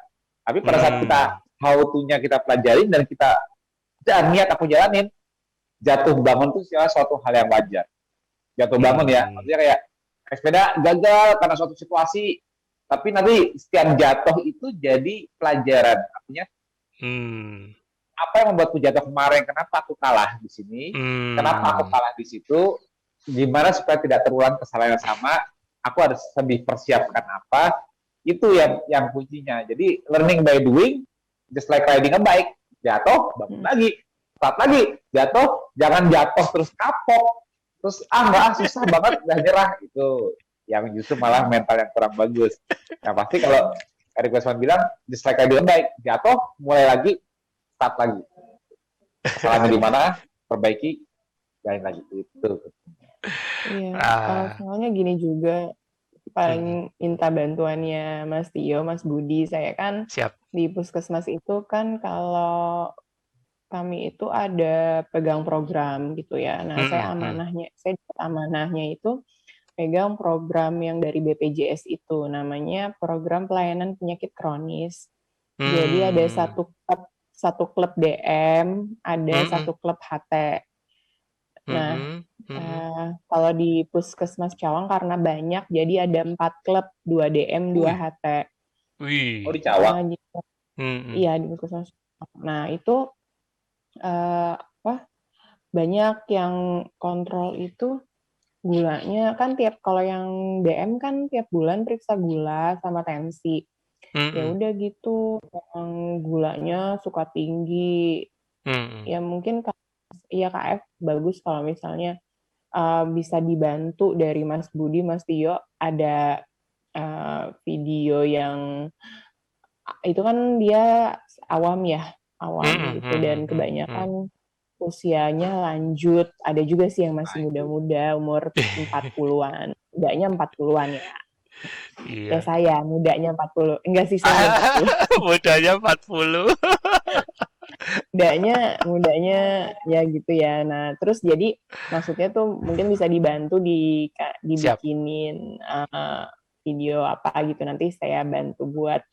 Tapi pada saat kita how to-nya kita pelajarin dan kita niat aku jalanin, jatuh bangun itu suatu hal yang wajar. Jatuh bangun ya, maksudnya naik sepeda gagal karena suatu situasi, tapi nanti setiap jatuh itu jadi pelajaran. Artinya Hmm. apa yang membuatku jatuh kemarin, kenapa aku kalah di sini, kenapa aku Hmm. kalah di situ, gimana supaya tidak terulang kesalahan yang sama, aku harus lebih persiapkan apa, itu yang kuncinya. Jadi learning by doing, just like riding a bike, jatuh, bangun lagi, start lagi, jatuh, jangan jatuh terus kapok, terus enggak, susah banget, udah nyerah, itu yang justru malah mental yang kurang bagus. Nah pasti kalau Eric Westman bilang, just like riding a bike, jatuh, mulai lagi, start lagi. Kesalahannya di mana, perbaiki, jalan lagi. Itu. Iya, Ah. soalnya gini juga, paling minta bantuannya Mas Tio, Mas Budi. Saya kan Siap. di puskesmas itu kan kalau kami itu ada pegang program gitu ya. Nah, saya dapat amanahnya itu pegang program yang dari BPJS itu, namanya program pelayanan penyakit kronis. Jadi ada satu klub DM, ada satu klub HT. Nah, kalau di Puskesmas Cawang karena banyak, jadi ada 4 klub, 2 DM, 2 HT. Wih. Oh, di Cawang? Iya, di Puskesmas Cawang. Nah, itu banyak yang kontrol itu gulanya kan kalau yang DM kan tiap bulan periksa gula sama tensi. Ya udah gitu, yang gulanya suka tinggi. Ya mungkin ya KF bagus kalau misalnya bisa dibantu dari Mas Budi, Mas Tio, ada video yang itu kan dia awam gitu, dan kebanyakan usianya lanjut, ada juga sih yang masih muda-muda, umur 40-an, mudanya 40-an ya. Iya. Ya saya, mudanya 40, enggak sih saya 40. Mudanya 40. mudanya ya gitu ya. Nah, terus jadi maksudnya tuh mungkin bisa dibantu dibikinin video apa gitu, nanti saya bantu buat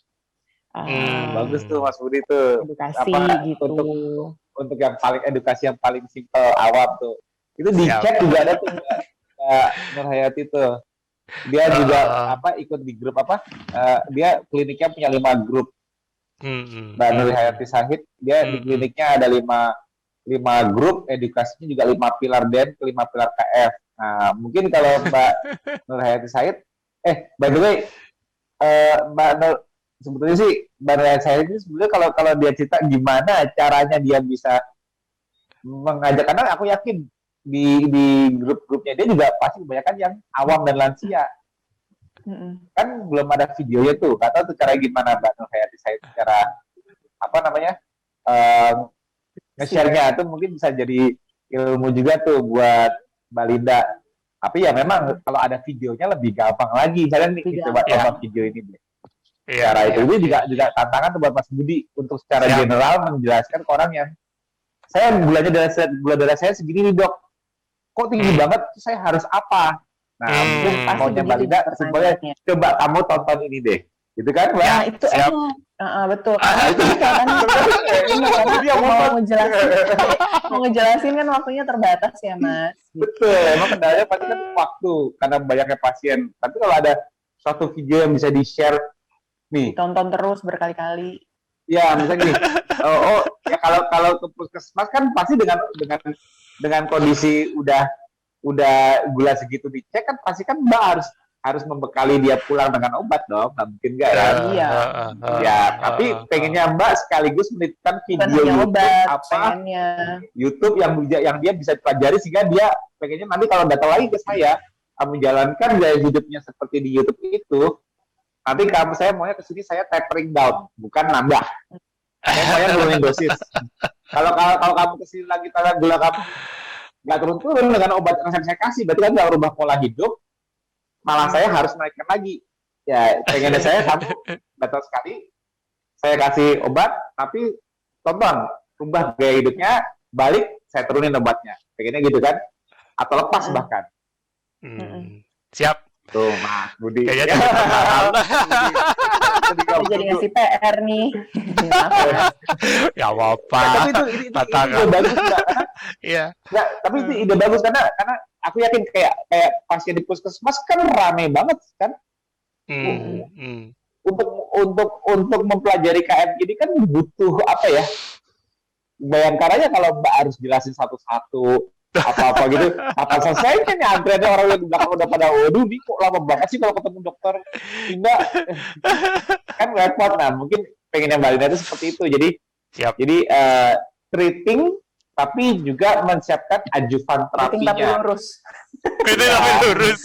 bagus tuh Mas Budi tuh. edukasi gitu. Untuk yang paling edukasi yang paling simpel awam tuh. Itu di chat juga ada tuh Nur Hayati tuh. Dia juga ikut di grup dia kliniknya punya 5 grup. Mbak Nur Hayati Sahid, dia di kliniknya ada 5 grup, edukasinya juga 5 pilar DEN, 5 pilar KF. Nah, mungkin kalau Mbak Nur Hayati Sahid, by the way, Mbak Nur, sebetulnya sih Mbak Nur Hayati Sahid ini sebenarnya kalau dia cerita gimana caranya dia bisa mengajak, karena aku yakin di grup-grupnya dia juga pasti kebanyakan yang awam dan lansia. Kan belum ada videonya tuh, nggak tahu tuh cara gimana Mbak Nur Hayati Sahid cara nge-share-nya itu mungkin bisa jadi ilmu juga tuh buat Mbak Linda. Tapi ya memang kalau ada videonya lebih gampang lagi. Saya nih coba tonton video ini deh. Cara itu juga tantangan tuh buat Mas Budi untuk secara general menjelaskan ke orang yang saya gula darah saya segini nih dok, kok tinggi banget, saya harus apa? Nah, mungkin maunya Mbak Linda simpelnya, coba kamu tonton ini deh, gitu kan? Mbak? Nah, itu betul. Itu kan mau ngejelasin kan waktunya terbatas ya, Mas. Betul, emang kendalanya pasti kan waktu karena banyaknya pasien. Tapi kalau ada suatu video yang bisa di-share nih, tonton terus berkali-kali. Ya, misalnya gini. Ya kalau ke puskesmas kan pasti dengan kondisi udah gula segitu dicek kan pasti kan Mbak harus membekali dia pulang dengan obat dong, nggak mungkin nggak ya? Iya. Ya, tapi pengennya Mbak sekaligus menitipkan video YouTube yang dia bisa pelajari sehingga dia pengennya nanti kalau datang lagi ke saya menjalankan gaya hidupnya seperti di YouTube itu. Nanti saya maunya kesini saya tapering down, bukan nambah. Saya maunya nurunin dosis. Kalau kamu kesini lagi tanda gula kamu nggak turun-turun dengan obat yang saya kasih, berarti kan nggak rubah pola hidup, malah saya harus naikkan lagi. Ya, pengennya saya kamu datang sekali, saya kasih obat, tapi tonton, rubah gaya hidupnya, balik, saya turunin obatnya. Pengennya gitu kan? Atau lepas bahkan. Siap. Tuh, Mas Budi. Kayaknya mahal. Jadi ngasih PR nih. Ya apa? Tapi itu ide bagus nggak? Iya. Nggak, tapi itu ide bagus karena aku yakin kayak pasien di puskesmas kan rame banget kan. Hmm, hmm. Untuk mempelajari KM ini kan butuh apa ya? Bayangkan aja kalau Mbak harus jelasin satu-satu apa-apa gitu. Apa selesainya nih antreannya orang yang di belakang udah pada waduh nih kok lama banget sih kalau ketemu dokter. Enggak kan repot. Nah, mungkin pengennya Mbak Linda itu seperti itu. Siap. Jadi treating tapi juga menyiapkan ajuvan Tapi terapinya. lurus. Itu tapi lurus.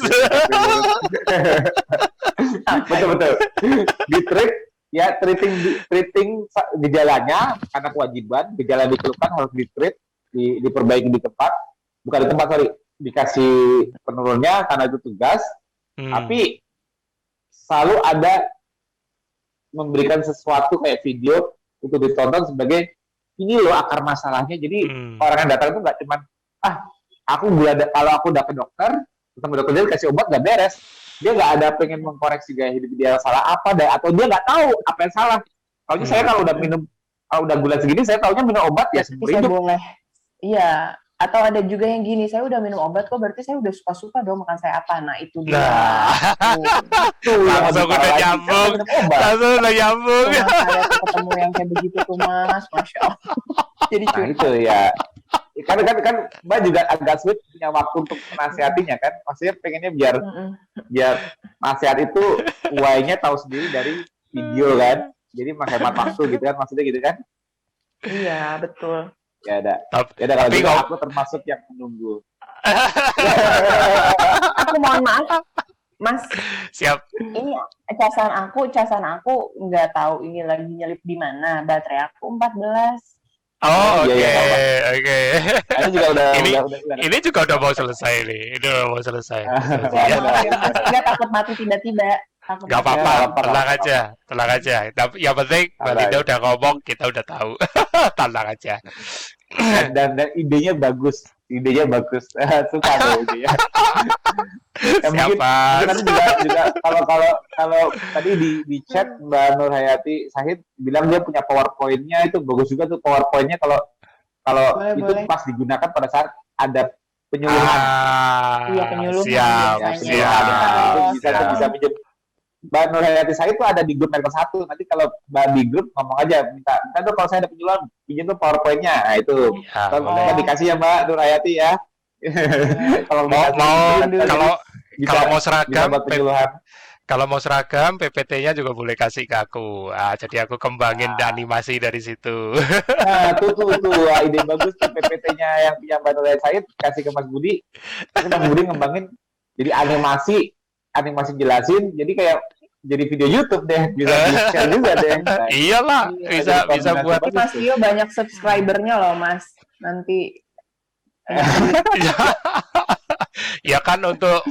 Betul. Treating gejalanya karena kewajiban, gejala dikeluhkan harus diperbaiki di tempat, bukan di tempat, sorry, dikasih penurunnya karena itu tugas, tapi selalu ada memberikan sesuatu kayak video untuk ditonton sebagai ini loh akar masalahnya. Jadi orang yang datang itu nggak cuman kalau aku udah ke dokter, ketemu dokter dia kasih obat nggak beres. Dia nggak ada pengen mengkoreksi gaya hidup dia salah apa atau dia nggak tahu apa yang salah. Kalau saya kalau udah gula segini, saya taunya minum obat ya seumur hidup. Boleh. Iya. Atau ada juga yang gini, saya udah minum obat kok, berarti saya udah suka-suka dong makan saya apa. Nah, itu dia. Langsung udah nyambung. Langsung udah nyambung. Saya ketemu yang kayak begitu tuh, Mas. Masya Allah. Jadi nah, itu ya. Kan Mbak juga agak sulit punya waktu untuk menasihatinya kan. Maksudnya pengennya biar nasihat itu why-nya tahu sendiri dari video kan. Jadi menghemat waktu gitu kan, maksudnya gitu kan. Iya, betul. Ya ada kalau gitu aku termasuk yang menunggu. Aku mohon maaf, Mas. Siap. Ini casan aku nggak tahu ini lagi nyelip di mana. Baterai aku 14. Oh, oke. Ini juga udah. Ini juga udah mau selesai nih. Ini udah mau selesai. Nggak takut mati tiba-tiba. Gak apa-apa, tenang aja. Tapi yang penting Mbak Linda udah ngomong, kita udah tahu. Tenang aja. Dan idenya bagus. Suka tuh idenya. Siapa? Mungkin juga kalau tadi di chat Mbak Nur Hayati Sahid bilang dia punya PowerPoint-nya, itu bagus juga tuh PowerPoint-nya kalau boleh. Pas digunakan pada saat ada penyuluhan. Iya, penyuluhan. Siap. Bisa pinjam. Mbak Nur Hayati Sahid itu ada di grup Medical 1. Nanti kalau Mbak di grup ngomong aja, minta tuh kalau saya ada penyuluhan, pinjam tuh PowerPoint-nya. Nah, itu. Kalau dikasih ya Mbak Nur Hayati ya. Kalau mau seragam PPT-nya juga boleh kasih ke aku. Jadi aku kembangin animasi dari situ. Nah, tuh ide bagus tuh PPT-nya yang punya Mbak Nur Hayati Sahid kasih ke Mas Budi. Terus Mas Budi ngembangin jadi animasi jelasin, jadi kayak jadi video YouTube deh, bisa share juga deh. Nah, iyalah, bisa buat. Mas Tio banyak subscribernya loh, Mas. Nanti ya kan untuk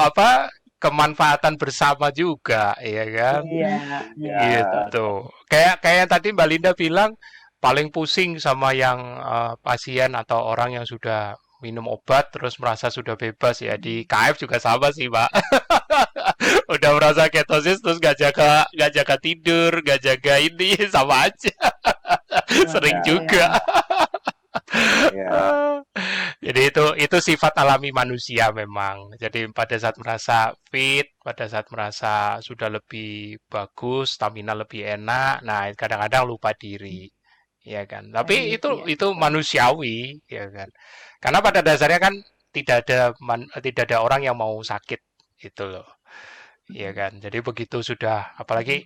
apa kemanfaatan bersama juga, ya kan? Iya. Gitu. Kayak yang tadi Mbak Linda bilang paling pusing sama yang pasien atau orang yang sudah minum obat terus merasa sudah bebas ya. Di KF juga sama sih, Mbak. Udah merasa ketosis terus gak jaga tidur, gak jaga ini, sama aja. Sering juga. Jadi itu sifat alami manusia memang. Jadi pada saat merasa fit, pada saat merasa sudah lebih bagus, stamina lebih enak, nah kadang-kadang lupa diri, ya kan. Tapi itu manusiawi, ya kan. Karena pada dasarnya kan tidak ada orang yang mau sakit itu loh, ya kan. Jadi begitu sudah, apalagi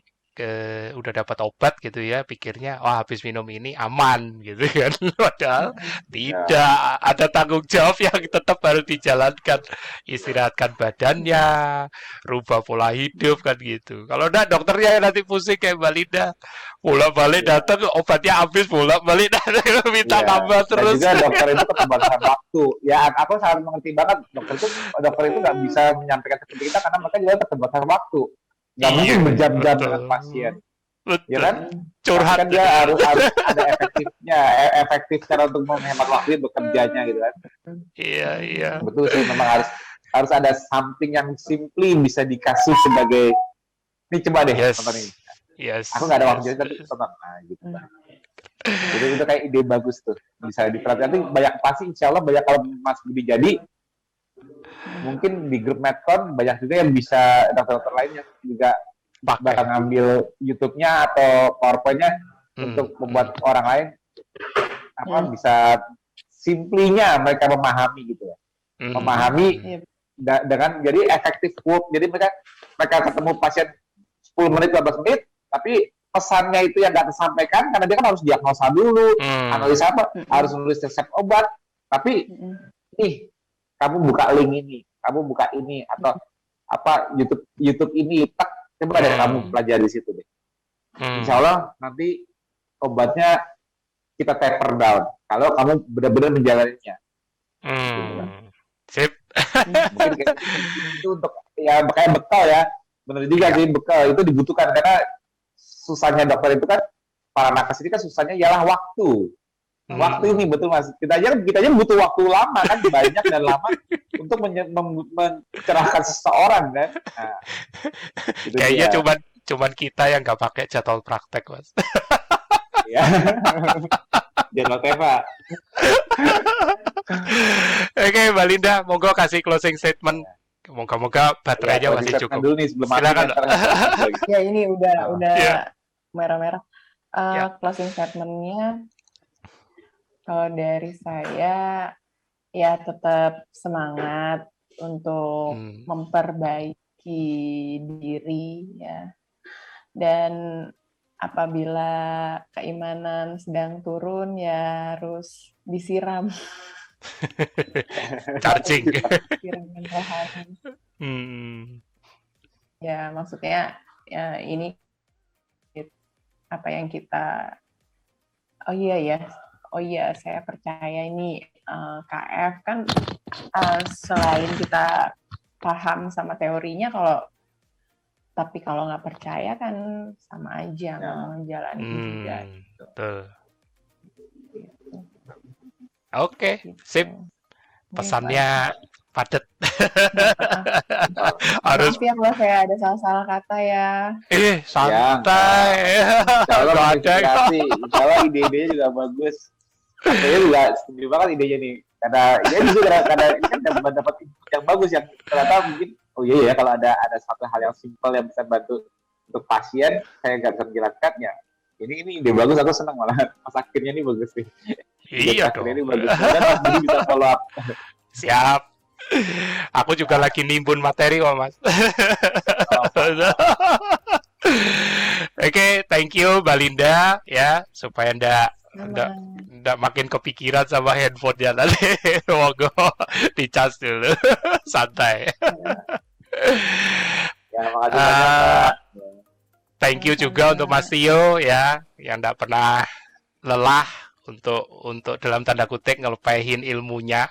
udah dapat obat gitu ya, pikirnya habis minum ini aman gitu kan. Padahal tidak, ada tanggung jawab yang tetap harus dijalankan, istirahatkan badannya, rubah pola hidup kan gitu. Kalau enggak dokternya nanti pusing kayak Mbak Linda, bolak-balik datang obatnya habis, bolak-balik minta nambah terus. Dan juga dokter itu keterbatasan waktu. Ya aku sangat mengerti banget dokter itu nggak bisa menyampaikan seperti kita karena mereka juga keterbatasan waktu. Nggak mungkin berjam-jam dengan pasien. Betul. Ya kan? Curhat. Kan dia harus ada efektif cara untuk menghemat waktu bekerjanya gitu kan. Iya. Betul sih, memang harus ada something yang simply bisa dikasih sebagai ini coba deh tonton ini. Yes. Aku nggak ada waktu jadi tapi tonton. Nah, gitu. Jadi itu kayak ide bagus tuh, bisa diterapkan. Nanti pasti insya Allah banyak kalau Mas Budi jadi Mungkin di grup Medcon banyak juga yang bisa dokter-dokter lain yang juga bakal Pakai. ngambil YouTube-nya atau PowerPoint-nya untuk membuat orang lain bisa simplinya mereka memahami gitu ya. Memahami Iya. dengan jadi efektif quote. Jadi mereka ketemu pasien 10 menit 15 menit tapi pesannya itu yang nggak tersampaikan karena dia kan harus diagnosa dulu, analisa apa, harus nulis resep obat. Tapi nih, kamu buka link ini, kamu buka ini atau apa YouTube ini, tak coba deh kamu pelajari di situ deh. Insya Allah nanti obatnya kita taper down kalau kamu benar-benar menjalaninya. Sip. Mungkin itu untuk ya makanya bekal ya. Benar juga sih, bekal itu dibutuhkan karena susahnya dokter itu kan, para nakes ini kan susahnya ialah waktu. Waktu ini betul Mas. Kita aja butuh waktu lama kan, banyak dan lama untuk mencerahkan seseorang kan. Nah, Kayaknya cuman kita yang nggak pakai jadwal praktek, Mas. Ya. Jadwal Teva. Oke, Mbak Linda, monggo kasih closing statement. Moga-moga baterainya masih cukup. Dulu nih sebelum Silakan. Ya ini udah merah-merah. Ya. Closing statement-nya kalau dari saya ya tetap semangat untuk memperbaiki diri ya. Dan apabila keimanan sedang turun ya harus disiram. Charging. Siraman rohani. Ya maksudnya ya ini apa yang kita oh iya saya percaya ini KF kan selain kita paham sama teorinya tapi kalau nggak percaya kan sama aja nggak mau menjalani juga gitu. Betul. Oke, sip. Pesannya padat. Harus ya kalau saya ada salah-salah kata ya. Ya, santai. kalau inspirasi, kalau ide-idenya juga bagus. Saya juga setuju banget idenya nih. Karena ya justru karena ini kan dapat yang bagus yang ternyata mungkin ya kalau ada satu hal yang simpel yang bisa bantu untuk pasien, saya nggak bisa menjelaskan ya. Ini ide bagus, aku senang malah. Pas akhirnya ini bagus nih. Iya dong. Ini bagus. Dan Mas bisa follow up. Siap. Aku juga lagi nimbun materi kok, Mas. Oke, thank you Mbak Linda ya, supaya ndak makin kepikiran sama handphonenya nanti. Monggo dicas dulu. Santai. Ya, makasih banyak. Thank you juga untuk Mas Tio ya, yang ndak pernah lelah untuk dalam tanda kutip ngelepehin ilmunya.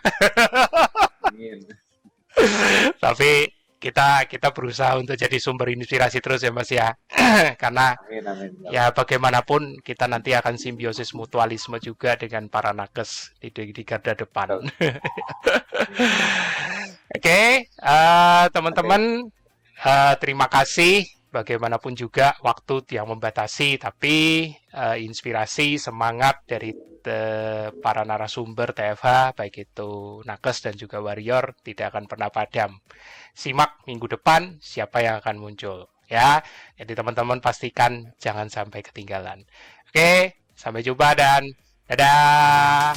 Amin. Tapi kita berusaha untuk jadi sumber inspirasi terus ya Mas ya. Karena Amin. ya bagaimanapun kita nanti akan simbiosis mutualisme juga dengan para nakes di garda depan. Oke, teman-teman, terima kasih. Bagaimanapun juga waktu yang membatasi, tapi inspirasi, semangat dari para narasumber TFH, baik itu nakes dan juga warrior, tidak akan pernah padam. Simak minggu depan siapa yang akan muncul. Ya, jadi teman-teman pastikan jangan sampai ketinggalan. Oke, sampai jumpa dan dadah.